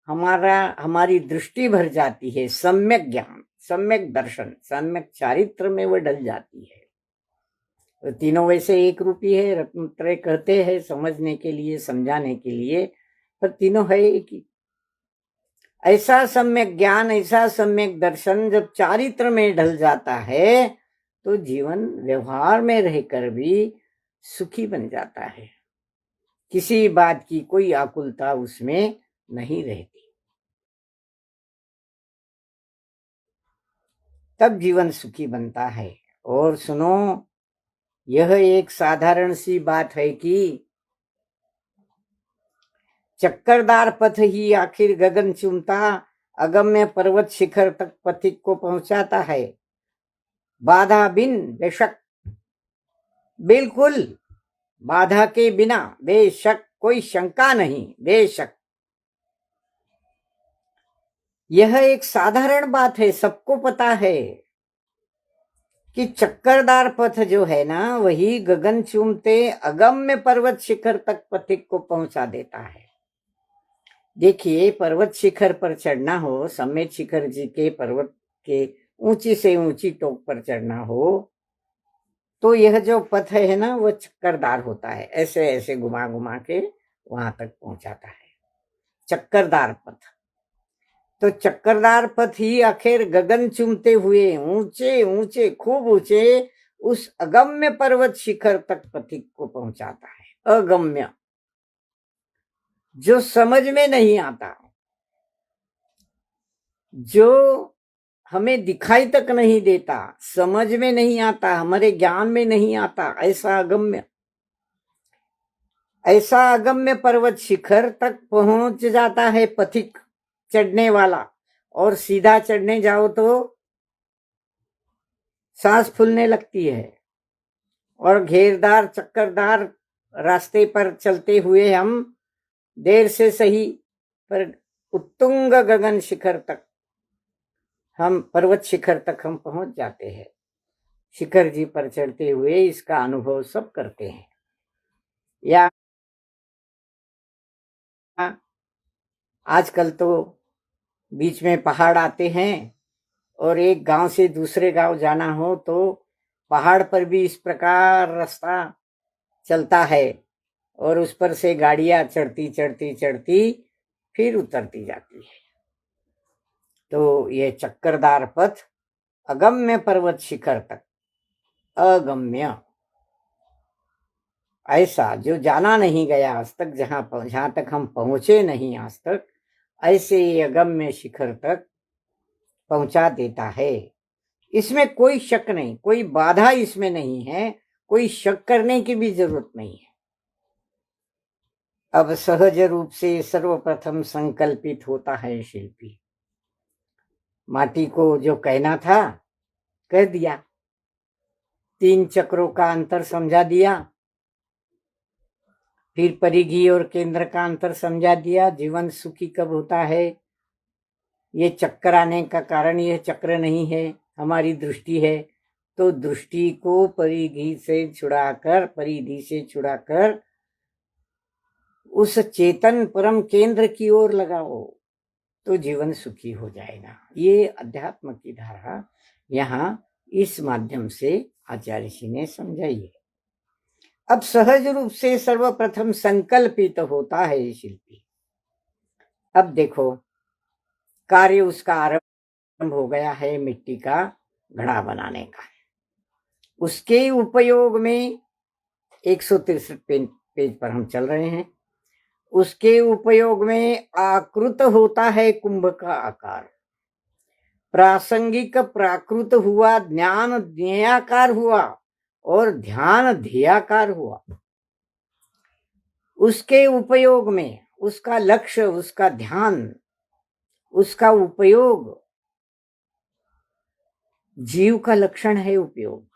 हमारी दृष्टि भर जाती है, सम्यक ज्ञान, सम्यक दर्शन, सम्यक चारित्र में वह ढल जाती है। तो तीनों वैसे एक रूपी है, रत्नत्रय कहते हैं समझने के लिए, समझाने के लिए, पर तीनों है एक ही। ऐसा सम्यक ज्ञान, ऐसा सम्यक दर्शन जब चारित्र में ढल जाता है तो जीवन व्यवहार में रहकर भी सुखी बन जाता है, किसी बात की कोई आकुलता उसमें नहीं रहती। तब जीवन सुखी बनता है। और सुनो, यह एक साधारण सी बात है कि चक्करदार पथ ही आखिर गगन चूमता, अगम्य पर्वत शिखर तक पथिक को पहुंचाता है। बाधा बिन बेशक, बिल्कुल बाधा के बिना, बेशक, कोई शंका नहीं, बेशक। यह एक साधारण बात है, सबको पता है कि चक्करदार पथ जो है ना, वही गगन चूमते अगम्य पर्वत शिखर तक पथिक को पहुंचा देता है। देखिए, पर्वत शिखर पर चढ़ना हो, समेत शिखर जी के पर्वत के ऊंची से ऊंची टोक पर चढ़ना हो, तो यह जो पथ है ना, वो चक्करदार होता है, ऐसे ऐसे घुमा घुमा के वहां तक पहुंचाता है, चक्करदार पथ। तो चक्करदार पथ ही आखिर गगन चूमते हुए ऊंचे ऊंचे, खूब ऊंचे उस अगम्य पर्वत शिखर तक पथिक को पहुंचाता है। अगम्य, जो समझ में नहीं आता, जो हमें दिखाई तक नहीं देता, समझ में नहीं आता, हमारे ज्ञान में नहीं आता, ऐसा अगम्य, ऐसा अगम्य पर्वत शिखर तक पहुंच जाता है पथिक, चढ़ने वाला। और सीधा चढ़ने जाओ तो सांस फूलने लगती है, और घेरदार चक्करदार रास्ते पर चलते हुए हम देर से सही पर उत्तुंग गगन शिखर तक, हम पर्वत शिखर तक हम पहुंच जाते हैं। शिखर जी पर चढ़ते हुए इसका अनुभव सब करते हैं। या आजकल तो बीच में पहाड़ आते हैं, और एक गांव से दूसरे गांव जाना हो तो पहाड़ पर भी इस प्रकार रास्ता चलता है, और उस पर से गाड़ियां चढ़ती चढ़ती चढ़ती फिर उतरती जाती है। तो ये चक्करदार पथ अगम्य पर्वत शिखर तक, अगम्य, ऐसा जो जाना नहीं गया आज तक, जहां तक हम पहुंचे नहीं आज तक, ऐसे अगम्य शिखर तक पहुंचा देता है। इसमें कोई शक नहीं, कोई बाधा इसमें नहीं है, कोई शक करने की भी जरूरत नहीं है। अब सहज रूप से सर्वप्रथम संकल्पित होता है शिल्पी। माटी को जो कहना था कह दिया, 3 चक्रों का अंतर समझा दिया, फिर परिधि और केंद्र का अंतर समझा दिया। जीवन सुखी कब होता है, ये चक्कर आने का कारण यह चक्र नहीं है, हमारी दृष्टि है। तो दृष्टि को परिधि से छुड़ाकर उस चेतन परम केंद्र की ओर लगाओ तो जीवन सुखी हो जाएगा। ये अध्यात्म की धारा यहाँ इस माध्यम से आचार्य जी ने समझाई है। अब सहज रूप से सर्वप्रथम संकल्पित होता है शिल्पी। अब देखो कार्य उसका आरंभ हो गया है मिट्टी का घड़ा बनाने का। उसके उपयोग में 163 पेज पर हम चल रहे हैं। उसके उपयोग में आकृत होता है कुंभ का आकार। प्रासंगिक प्राकृत हुआ, ज्ञान ज्ञेयाकार हुआ और ध्यान ध्येयाकार हुआ। उसके उपयोग में उसका लक्ष्य, उसका ध्यान, उसका उपयोग जीव का लक्षण है। उपयोग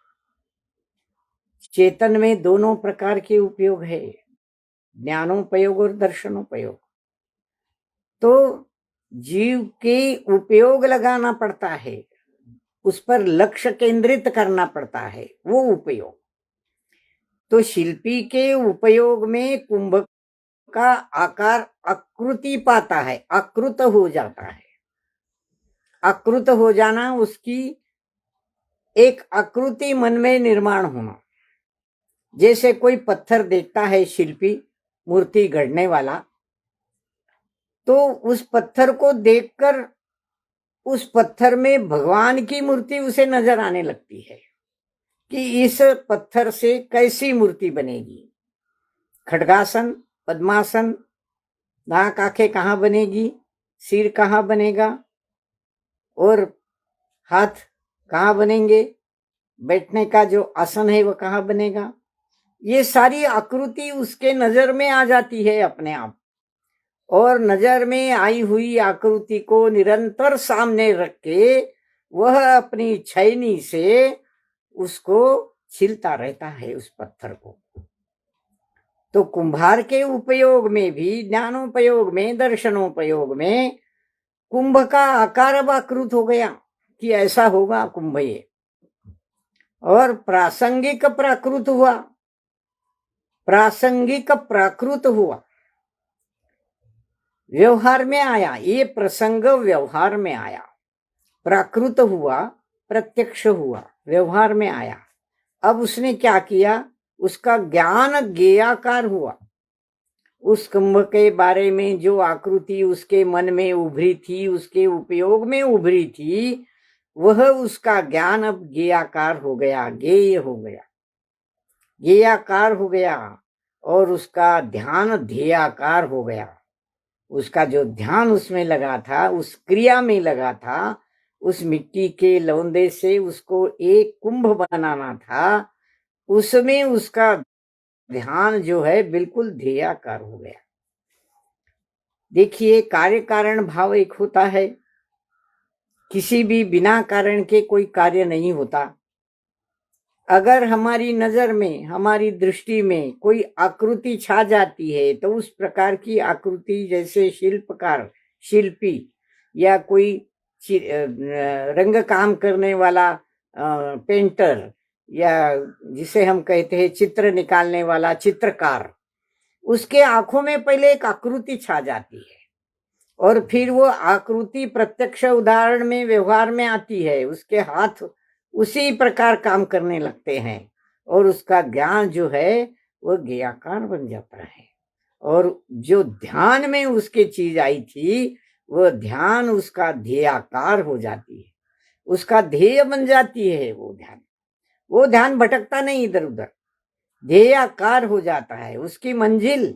चेतन में दोनों प्रकार के उपयोग है, ज्ञानोपयोग और दर्शनोपयोग। तो जीव के उपयोग लगाना पड़ता है, उस पर लक्ष्य केंद्रित करना पड़ता है, वो उपयोग। तो शिल्पी के उपयोग में कुंभ का आकार आकृति पाता है, आकृत हो जाता है। आकृत हो जाना, उसकी एक आकृति मन में निर्माण होना। जैसे कोई पत्थर देखता है शिल्पी, मूर्ति गढ़ने वाला, तो उस पत्थर को देखकर उस पत्थर में भगवान की मूर्ति उसे नजर आने लगती है कि इस पत्थर से कैसी मूर्ति बनेगी। खड्गासन, पद्मासन, नाक आंखें कहाँ बनेगी, सिर कहाँ बनेगा और हाथ कहाँ बनेंगे, बैठने का जो आसन है वो कहाँ बनेगा। ये सारी आकृति उसके नजर में आ जाती है अपने आप। और नजर में आई हुई आकृति को निरंतर सामने रख के वह अपनी छैनी से उसको छीलता रहता है उस पत्थर को। तो कुंभार के उपयोग में भी, ज्ञानोपयोग में, दर्शनोपयोग में कुंभ का आकार अब आकृत हो गया कि ऐसा होगा कुंभ ये। और प्रासंगिक प्राकृत हुआ, प्रासंगिक प्राकृत हुआ, व्यवहार में आया। ये प्रसंग व्यवहार में आया, प्राकृत हुआ, प्रत्यक्ष हुआ, व्यवहार में आया। अब उसने क्या किया, उसका ज्ञान ज्ञेयाकार हुआ। उस कुंभ के बारे में जो आकृति उसके मन में उभरी थी, उसके उपयोग में उभरी थी, वह उसका ज्ञान अब ज्ञेयाकार हो गया, ज्ञेय हो गया, ज्ञेयाकार हो गया। और उसका ध्यान ध्येयाकार हो गया। उसका जो ध्यान उसमें लगा था, उस क्रिया में लगा था, उस मिट्टी के लौंदे से उसको एक कुंभ बनाना था, उसमें उसका ध्यान जो है बिल्कुल ध्येयाकार हो गया। देखिए, कार्य कारण भाव एक होता है। किसी भी बिना कारण के कोई कार्य नहीं होता। अगर हमारी नजर में, हमारी दृष्टि में कोई आकृति छा जाती है तो उस प्रकार की आकृति, जैसे शिल्पकार, शिल्पी या कोई रंग काम करने वाला पेंटर, या जिसे हम कहते हैं चित्र निकालने वाला चित्रकार, उसके आंखों में पहले एक आकृति छा जाती है और फिर वो आकृति प्रत्यक्ष उदाहरण में, व्यवहार में आती है। उसके हाथ उसी प्रकार काम करने लगते हैं और उसका ज्ञान जो है वो ज्ञेयाकार बन जाता है। और जो ध्यान में उसके चीज आई थी, वो ध्यान उसका ध्येयाकार हो जाती है, उसका ध्येय बन जाती है। वो ध्यान भटकता नहीं इधर उधर, ध्येयाकार हो जाता है। उसकी मंजिल,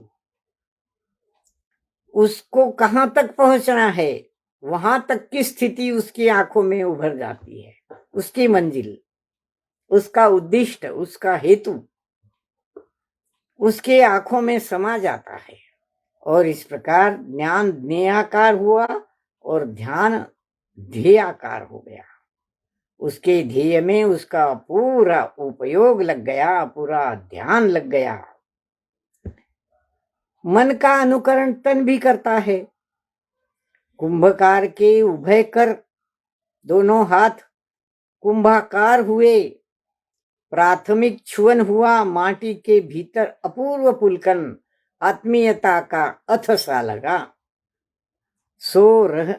उसको कहाँ तक पहुंचना है, वहां तक की स्थिति उसकी आंखों में उभर जाती है। उसकी मंजिल, उसका उद्दिष्ट, उसका हेतु उसके आंखों में समा जाता है। और इस प्रकार ज्ञान ज्ञेयाकार हुआ और ध्यान ध्येयाकार हो गया। उसके ध्येय में उसका पूरा उपयोग लग गया, पूरा ध्यान लग गया। मन का अनुकरण तन भी करता है। कुंभकार के उभय कर दोनों हाथ कुंभाकार हुए, प्राथमिक छुअन हुआ, माटी के भीतर अपूर्व पुलकन आत्मीयता का अथ सा लगा। सो रह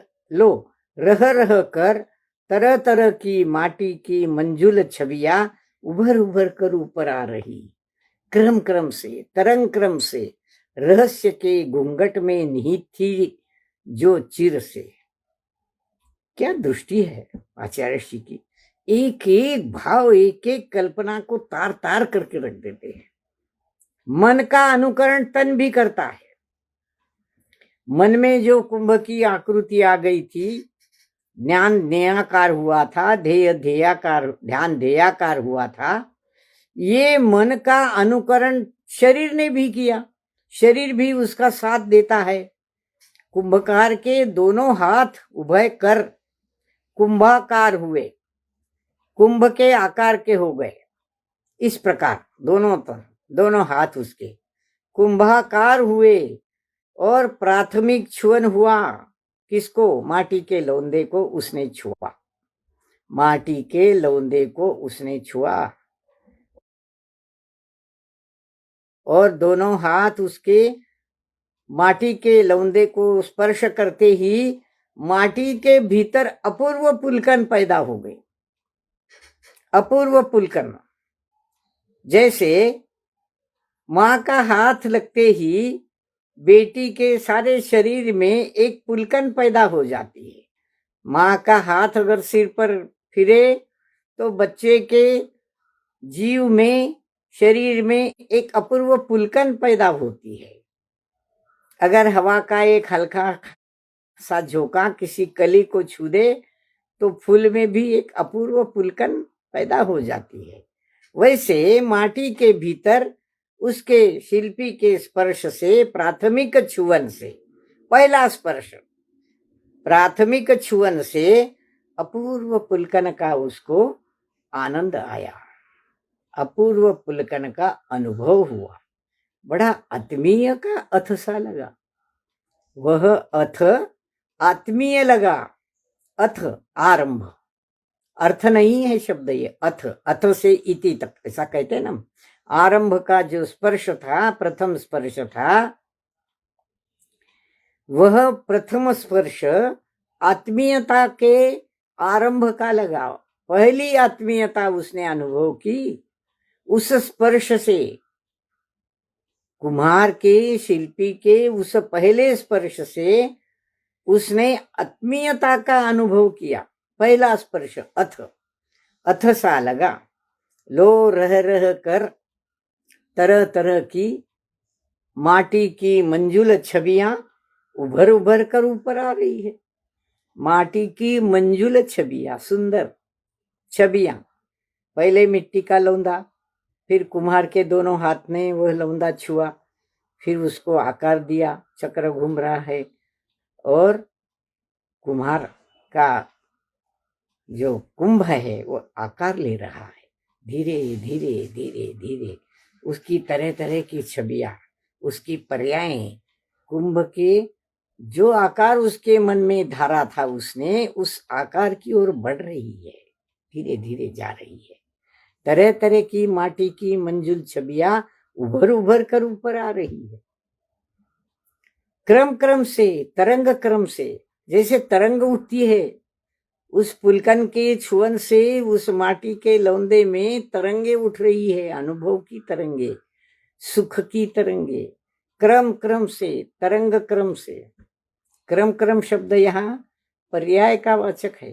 रह कर तरह तरह की माटी की मंजुल छवियां उभर उभर कर ऊपर आ रही, क्रम क्रम से, तरंग क्रम से, रहस्य के घूंघट में निहित थी जो चिर से। क्या दृष्टि है आचार्य श्री की! एक एक भाव, एक एक कल्पना को तार तार करके रख देते हैं। मन का अनुकरण तन भी करता है। मन में जो कुंभ की आकृति आ गई थी, ज्ञान ज्ञेयाकार हुआ था, ध्यान ध्येयाकार हुआ था, ये मन का अनुकरण शरीर ने भी किया। शरीर भी उसका साथ देता है। कुंभकार के दोनों हाथ उभय कर कुंभाकार हुए, कुंभ के आकार के हो गए। इस प्रकार दोनों हाथ उसके कुंभाकार हुए और प्राथमिक छुअन हुआ। किसको? माटी के लौंदे को उसने छुआ, माटी के लौंदे को उसने छुआ। और दोनों हाथ उसके माटी के लौंदे को स्पर्श करते ही माटी के भीतर अपूर्व पुलकन पैदा हो गई। अपूर्व पुलकन, जैसे माँ का हाथ लगते ही बेटी के सारे शरीर में एक पुलकन पैदा हो जाती है। माँ का हाथ अगर सिर पर फिरे तो बच्चे के जीव में, शरीर में एक अपूर्व पुलकन पैदा होती है। अगर हवा का एक हल्का सा झोंका किसी कली को छू दे तो फूल में भी एक अपूर्व पुलकन पैदा हो जाती है। वैसे माटी के भीतर उसके शिल्पी के स्पर्श से, प्राथमिक छुअन से, पहला स्पर्श, प्राथमिक छुअन से अपूर्व पुलकन का उसको आनंद आया, अपूर्व पुलकन का अनुभव हुआ। बड़ा आत्मीय का अथ सा लगा। वह अथ आत्मीय लगा। अथ आरंभ, अर्थ नहीं है शब्द ये। अथ से इति तक ऐसा कहते हैं ना। आरंभ का जो स्पर्श था, प्रथम स्पर्श था, वह प्रथम स्पर्श आत्मीयता के आरंभ का लगा। पहली आत्मीयता उसने अनुभव की। उस स्पर्श से, कुम्हार के, शिल्पी के उस पहले स्पर्श से उसने आत्मीयता का अनुभव किया। पहला स्पर्श अथ सा लगा। लो रह कर तरह तरह की माटी की मंजुल छवियां उभर उभर कर ऊपर आ रही है। माटी की मंजुल छवियां, सुंदर छवियां। पहले मिट्टी का लौंदा, फिर कुम्हार के दोनों हाथ ने वह लौंदा छुआ, फिर उसको आकार दिया, चक्र घूम रहा है और कुम्हार का जो कुंभ है वो आकार ले रहा है। धीरे धीरे धीरे धीरे उसकी तरह तरह की छवियां, उसकी पर्यायें, कुंभ के जो आकार उसके मन में धारा था, उसने उस आकार की ओर बढ़ रही है, धीरे धीरे जा रही है। तरह तरह की माटी की मंजुल छवियां उभर उभर कर ऊपर आ रही है। क्रम क्रम से, तरंग क्रम से, जैसे तरंग उठती है, उस पुलकन के छुअन से उस माटी के लौंदे में तरंगे उठ रही है, अनुभव की तरंगे, सुख की तरंगे। क्रम क्रम से, तरंग क्रम से। क्रम क्रम शब्द यहाँ पर्याय का वाचक है।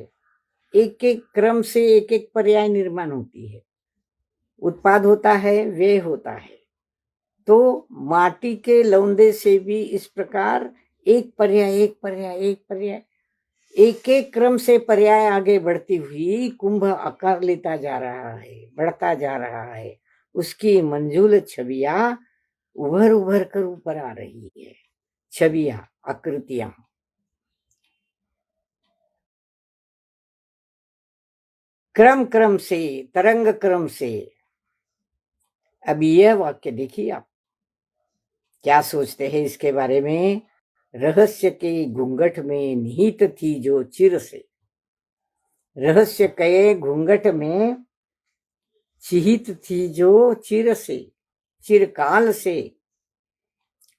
एक एक क्रम से एक एक पर्याय निर्माण होती है, उत्पाद होता है, व्यय होता है। तो माटी के लौंदे से भी इस प्रकार एक पर्याय एक पर्याय एक पर्याय, एक एक क्रम से पर्याय आगे बढ़ती हुई कुंभ आकार लेता जा रहा है, बढ़ता जा रहा है। उसकी मंजुल छवियां उभर उभर कर ऊपर आ रही है। छवियां, आकृतियां। क्रम क्रम से, तरंग क्रम से। अब यह वाक्य देखिए आप क्या सोचते हैं इसके बारे में। रहस्य के घूंघट में निहित थी जो चिर से, रहस्य के घूंघट में छिहित थी जो चिर से, चिरकाल से।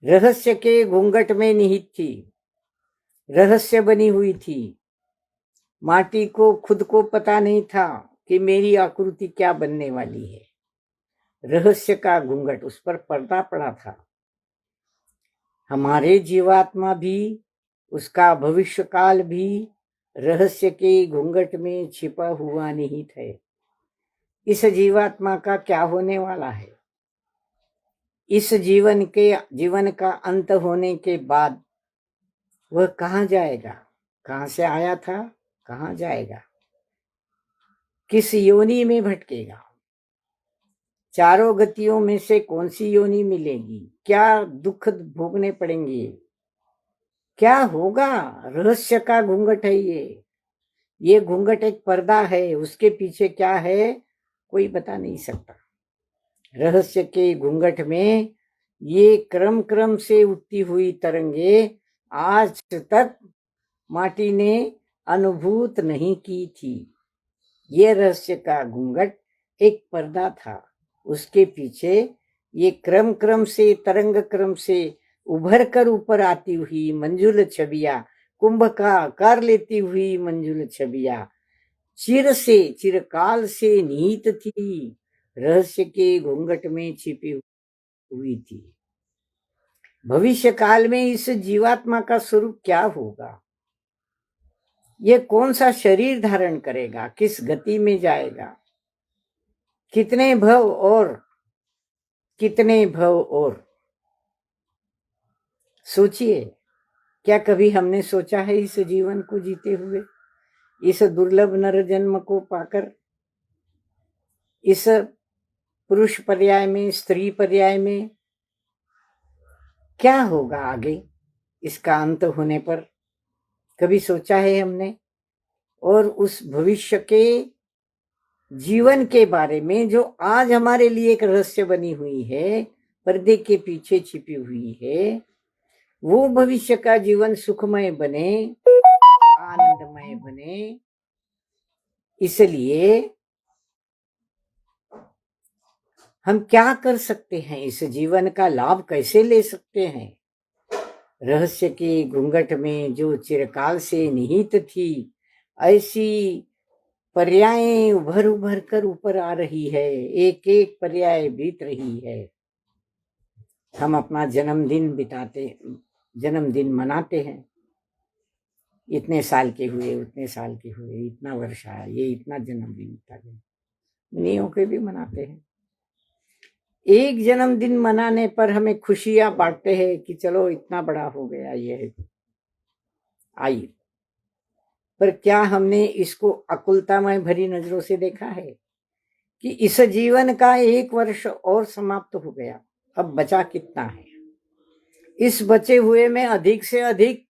रहस्य के घूंघट में निहित थी, रहस्य बनी हुई थी। माटी को खुद को पता नहीं था कि मेरी आकृति क्या बनने वाली है। रहस्य का घूंघट, उस पर पर्दा पड़ा था। हमारे जीवात्मा भी, उसका भविष्य काल भी रहस्य के घूंघट में छिपा हुआ निहित है। इस जीवात्मा का क्या होने वाला है, इस जीवन का अंत होने के बाद वह कहाँ जाएगा, कहाँ से आया था, कहाँ जाएगा, किस योनि में भटकेगा, चारों गतियों में से कौन सी योनि मिलेगी, क्या दुख भोगने पड़ेंगे, क्या होगा। रहस्य का घूंघट है ये घूंघट एक पर्दा है, उसके पीछे क्या है कोई बता नहीं सकता। रहस्य के घूंघट में ये क्रम क्रम से उठती हुई तरंगे आज तक माटी ने अनुभूत नहीं की थी। ये रहस्य का घूंघट एक पर्दा था, उसके पीछे ये क्रम क्रम से, तरंग क्रम से उभर कर ऊपर आती हुई मंजुल छवियां, कुंभ का आकार लेती हुई मंजुल छवियां चिर से, चिरकाल से निहित थी, रहस्य के घूंघट में छिपी हुई थी। भविष्य काल में इस जीवात्मा का स्वरूप क्या होगा, ये कौन सा शरीर धारण करेगा, किस गति में जाएगा, कितने भव और कितने भव और। सोचिए, क्या कभी हमने सोचा है इस जीवन को जीते हुए, इस दुर्लभ नर जन्म को पाकर, इस पुरुष पर्याय में, स्त्री पर्याय में क्या होगा आगे, इसका अंत होने पर कभी सोचा है हमने। और उस भविष्य के जीवन के बारे में जो आज हमारे लिए एक रहस्य बनी हुई है, पर्दे के पीछे छिपी हुई है, वो भविष्य का जीवन सुखमय बने, आनंदमय बने, इसलिए हम क्या कर सकते हैं, इस जीवन का लाभ कैसे ले सकते हैं। रहस्य के घूंघट में जो चिरकाल से निहित थी, ऐसी पर्याय उभर उभर कर ऊपर आ रही है, एक एक पर्याय बीत रही है। हम अपना जन्मदिन मनाते हैं, इतने साल के हुए, उतने साल के हुए, इतना वर्ष आया, ये इतना जन्मदिन था, नियों के भी मनाते हैं। एक जन्मदिन मनाने पर हमें खुशियां बांटते हैं कि चलो इतना बड़ा हो गया ये, आइए। पर क्या हमने इसको अकुलतामय भरी नजरों से देखा है कि इस जीवन का एक वर्ष और समाप्त हो गया, अब बचा कितना है। इस बचे हुए में अधिक से अधिक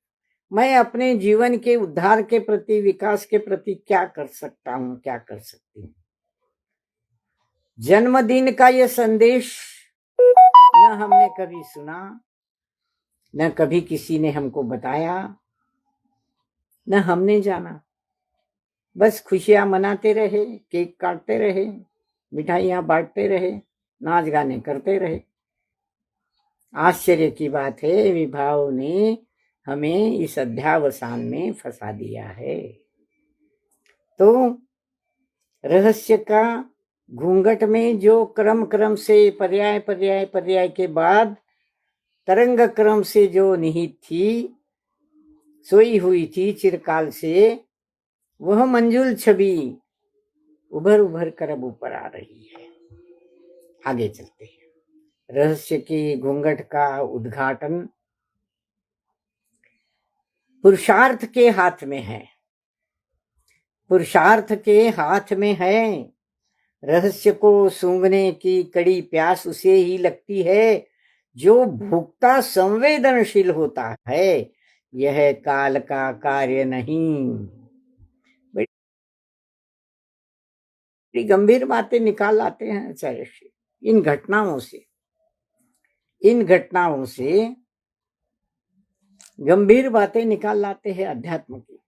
मैं अपने जीवन के उद्धार के प्रति, विकास के प्रति क्या कर सकता हूं, क्या कर सकती हूँ। जन्मदिन का यह संदेश न हमने कभी सुना, न कभी किसी ने हमको बताया, न हमने जाना। बस खुशियां मनाते रहे, केक काटते रहे, मिठाइयां बांटते रहे, नाच गाने करते रहे। आश्चर्य की बात है, विभाव ने हमें इस अध्यावसान में फंसा दिया है। तो रहस्य का घूंघट में जो क्रम क्रम से, पर्याय पर्याय पर्याय के बाद तरंग क्रम से जो निहित थी, सोई हुई थी चिरकाल से, वह मंजुल छवि उभर उभर कर अब ऊपर आ रही है। आगे चलते हैं। रहस्य के घूंघट का उद्घाटन पुरुषार्थ के हाथ में है, पुरुषार्थ के हाथ में है। रहस्य को सूंघने की कड़ी प्यास उसे ही लगती है जो भोक्ता संवेदनशील होता है, यह काल का कार्य नहीं। बड़ी गंभीर बातें निकाल लाते हैं आचार्य ऋषि इन घटनाओं से। इन घटनाओं से गंभीर बातें निकाल लाते हैं अध्यात्म की।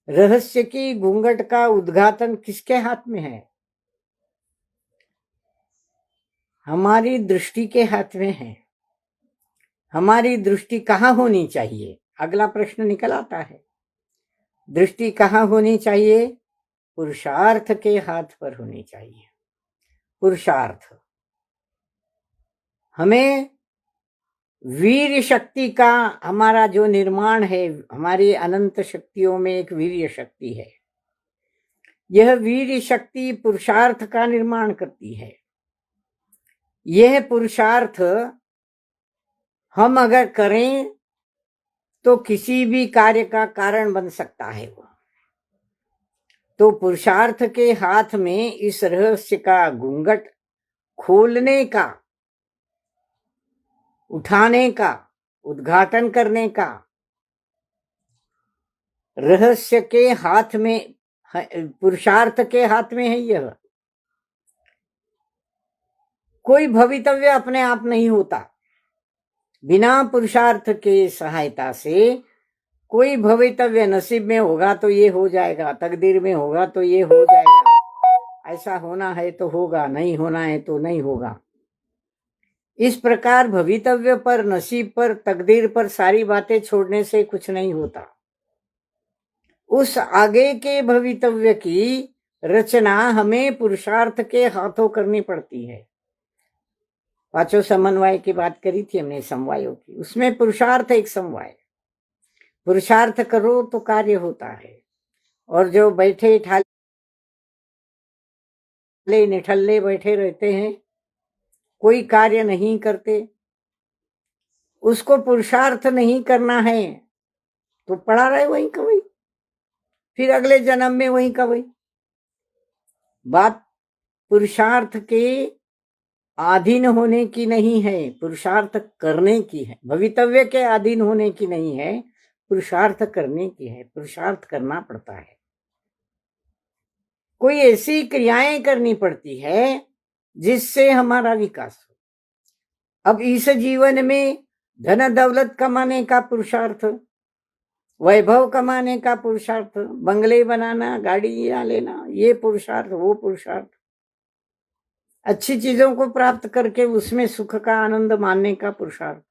रहस्य की घूंघट का उद्घाटन किसके हाथ में है? हमारी दृष्टि के हाथ में है। हमारी दृष्टि कहाँ होनी चाहिए? अगला प्रश्न निकल आता है। दृष्टि कहाँ होनी चाहिए? पुरुषार्थ के हाथ पर होनी चाहिए। पुरुषार्थ। हमें वीर शक्ति का, हमारा जो निर्माण है, हमारी अनंत शक्तियों में एक वीर शक्ति है। यह वीर शक्ति पुरुषार्थ का निर्माण करती है। यह पुरुषार्थ हम अगर करें तो किसी भी कार्य का कारण बन सकता है वो। तो पुरुषार्थ के हाथ में इस रहस्य का घूंघट खोलने का, उठाने का, उद्घाटन करने का, रहस्य के हाथ में, पुरुषार्थ के हाथ में है। यह कोई भवितव्य अपने आप नहीं होता। बिना पुरुषार्थ के सहायता से कोई भवितव्य नसीब में होगा तो ये हो जाएगा, तकदीर में होगा तो ये हो जाएगा, ऐसा होना है तो होगा, नहीं होना है तो नहीं होगा। इस प्रकार भवितव्य पर, नसीब पर, तकदीर पर सारी बातें छोड़ने से कुछ नहीं होता। उस आगे के भवितव्य की रचना हमें पुरुषार्थ के हाथों करनी पड़ती है। पांचों समन्वय की बात करी थी हमने, समवायों की, उसमें पुरुषार्थ एक समवाय। पुरुषार्थ करो तो कार्य होता है। और जो बैठे ठाले निठल्ले बैठे रहते हैं, कोई कार्य नहीं करते, उसको पुरुषार्थ नहीं करना है तो पड़ा रहे वहीं का वहीं, फिर अगले जन्म में वहीं का वहीं। बात पुरुषार्थ के अधीन होने की नहीं है, पुरुषार्थ करने की है। भवितव्य के अधीन होने की नहीं है, पुरुषार्थ करने की है। पुरुषार्थ करना पड़ता है। कोई ऐसी क्रियाएं करनी पड़ती है जिससे हमारा विकास हो। अब इस जीवन में धन दौलत कमाने का पुरुषार्थ, वैभव कमाने का पुरुषार्थ, बंगले बनाना, गाड़ियां लेना, ये पुरुषार्थ, वो पुरुषार्थ, अच्छी चीजों को प्राप्त करके उसमें सुख का आनंद मानने का पुरुषार्थ,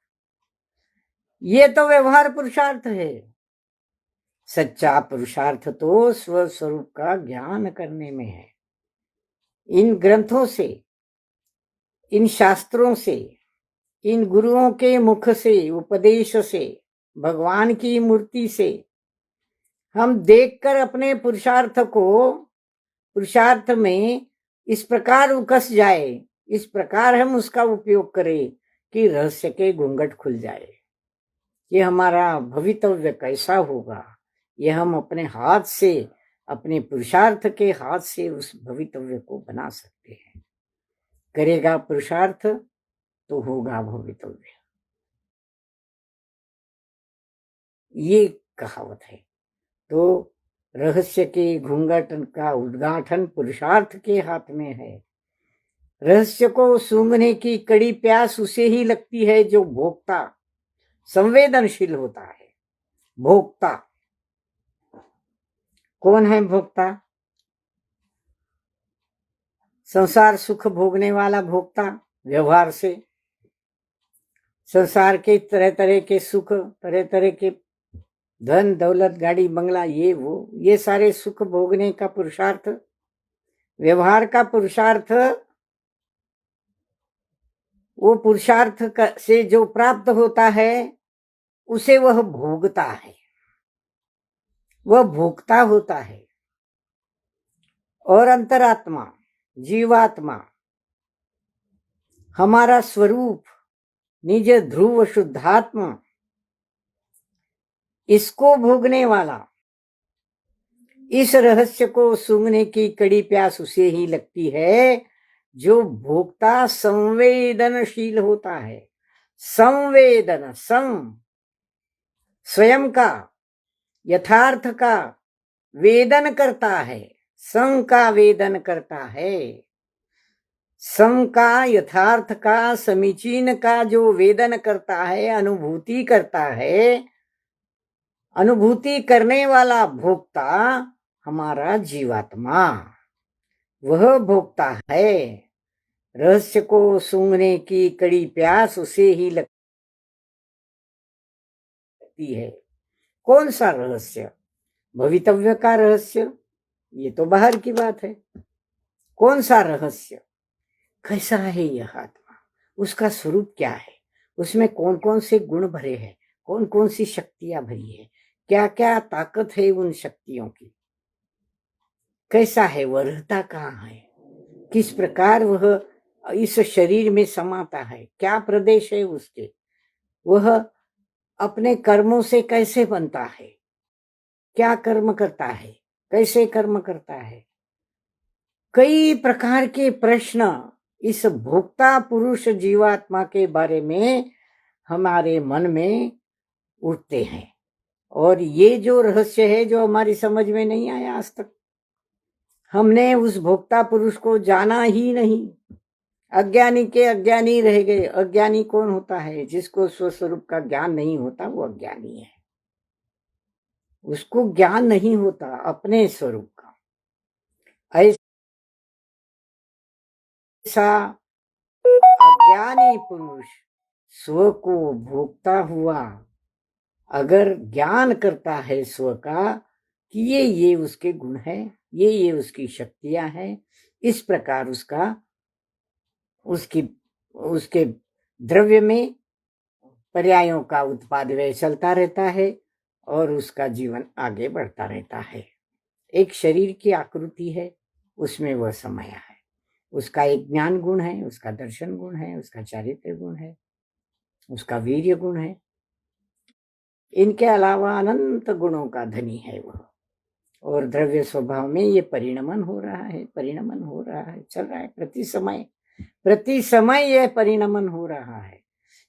ये तो व्यवहार पुरुषार्थ है। सच्चा पुरुषार्थ तो स्वस्वरूप का ज्ञान करने में है। इन ग्रंथों से, इन शास्त्रों से, इन गुरुओं के मुख से, उपदेश से, भगवान की मूर्ति से हम देखकर अपने पुरुषार्थ को, पुरुषार्थ में इस प्रकार उकस जाए, इस प्रकार हम उसका उपयोग करें कि रहस्य के घूंघट खुल जाए। ये हमारा भवितव्य कैसा होगा, ये हम अपने हाथ से, अपने पुरुषार्थ के हाथ से उस भवितव्य को बना सकते हैं। करेगा पुरुषार्थ तो होगा भवितव्य, ये कहावत है। तो रहस्य के घूंघट का उद्घाटन पुरुषार्थ के हाथ में है। रहस्य को सूंघने की कड़ी प्यास उसे ही लगती है जो भोक्ता, संवेदनशील होता है। भोक्ता कौन है? भोक्ता संसार सुख भोगने वाला भोक्ता, व्यवहार से संसार के तरह तरह के सुख, तरह तरह के धन दौलत, गाड़ी बंगला, ये वो, ये सारे सुख भोगने का पुरुषार्थ, व्यवहार का पुरुषार्थ, वो पुरुषार्थ से जो प्राप्त होता है उसे वह भोगता है, वह भोक्ता होता है। और अंतरात्मा, जीवात्मा, हमारा स्वरूप, निज ध्रुव शुद्धात्मा, इसको भोगने वाला, इस रहस्य को सूंघने की कड़ी प्यास उसे ही लगती है जो भोक्ता संवेदनशील होता है। संवेदन, स्वयं का, यथार्थ का वेदन करता है, सं का वेदन करता है। सं का, यथार्थ का, समीचीन का जो वेदन करता है, अनुभूति करता है, अनुभूति करने वाला भोक्ता हमारा जीवात्मा, वह भोक्ता है। रहस्य को सूंघने की कड़ी प्यास उसे ही लगती है। कौन सा रहस्य? भवितव्य का रहस्य, ये तो बाहर की बात है। कौन सा रहस्य? कैसा है यह आत्मा, उसका स्वरूप क्या है, उसमें कौन कौन से गुण भरे हैं, कौन कौन सी शक्तियां भरी है, क्या क्या ताकत है उन शक्तियों की, कैसा है वह, रहता कहाँ है, किस प्रकार वह इस शरीर में समाता है, क्या प्रदेश है उसके, वह अपने कर्मों से कैसे बनता है, क्या कर्म करता है, कैसे कर्म करता है। कई प्रकार के प्रश्न इस भोक्ता पुरुष जीवात्मा के बारे में हमारे मन में उठते हैं। और ये जो रहस्य है जो हमारी समझ में नहीं आया आज तक, हमने उस भोक्ता पुरुष को जाना ही नहीं। अज्ञानी के अज्ञानी रह गए। अज्ञानी कौन होता है? जिसको स्वस्वरूप का ज्ञान नहीं होता वो अज्ञानी है। उसको ज्ञान नहीं होता अपने स्वरूप का। ऐसा अज्ञानी पुरुष स्व को भोगता हुआ अगर ज्ञान करता है स्व का कि ये उसके गुण है, ये उसकी शक्तियां हैं, इस प्रकार उसके द्रव्य में पर्यायों का उत्पाद व्यय चलता रहता है और उसका जीवन आगे बढ़ता रहता है। एक शरीर की आकृति है, उसमें वह समाया है। उसका एक ज्ञान गुण है, उसका दर्शन गुण है, उसका चारित्र्य गुण है, उसका वीर्य गुण है। इनके अलावा अनंत गुणों का धनी है वह। और द्रव्य स्वभाव में ये परिणमन हो रहा है, चल रहा है। प्रति समय यह परिणमन हो रहा है।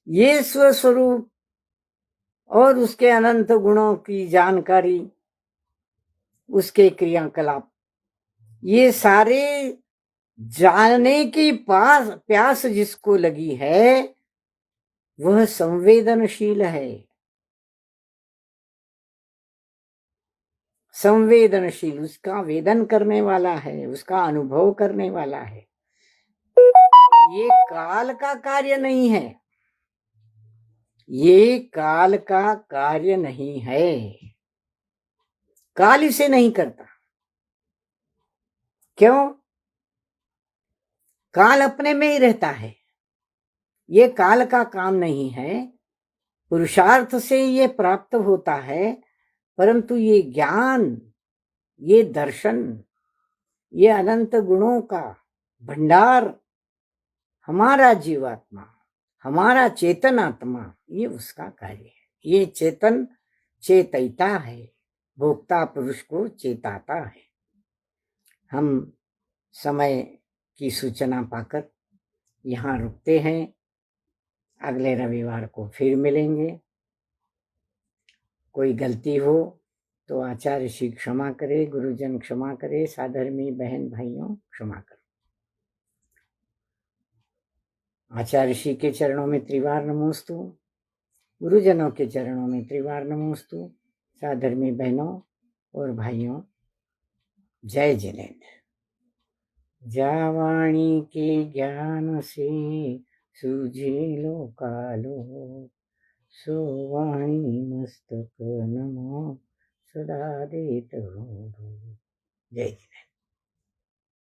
ये स्वस्वरूप और उसके अनंत गुणों की जानकारी, उसके क्रियाकलाप, ये सारे जानने की प्यास जिसको लगी है वह संवेदनशील है। संवेदनशील, उसका वेदन करने वाला है, उसका अनुभव करने वाला है। ये काल का कार्य नहीं है, ये काल का कार्य नहीं है। काल इसे नहीं करता। क्यों? काल अपने में ही रहता है। ये काल का काम नहीं है। पुरुषार्थ से ये प्राप्त होता है, परंतु ये ज्ञान, ये दर्शन, ये अनंत गुणों का भंडार हमारा जीवात्मा, हमारा चेतन आत्मा, ये उसका कार्य है। ये चेतन चेतैता है, भोक्ता पुरुष को चेताता है। हम समय की सूचना पाकर यहाँ रुकते हैं। अगले रविवार को फिर मिलेंगे। कोई गलती हो तो आचार्य श्री क्षमा करे, गुरुजन क्षमा करे, साधर्मी बहन भाइयों क्षमा करो। आचार्य श्री के चरणों में त्रिवार नमोस्तु, गुरुजनों के चरणों में त्रिवार नमोस्तु, साधर्मी बहनों और भाइयों जय जिनेन्द्र। जावाणी के ज्ञान से सूझे लोकालो, सो वाणी मस्तक नमो सदा देत हो। जय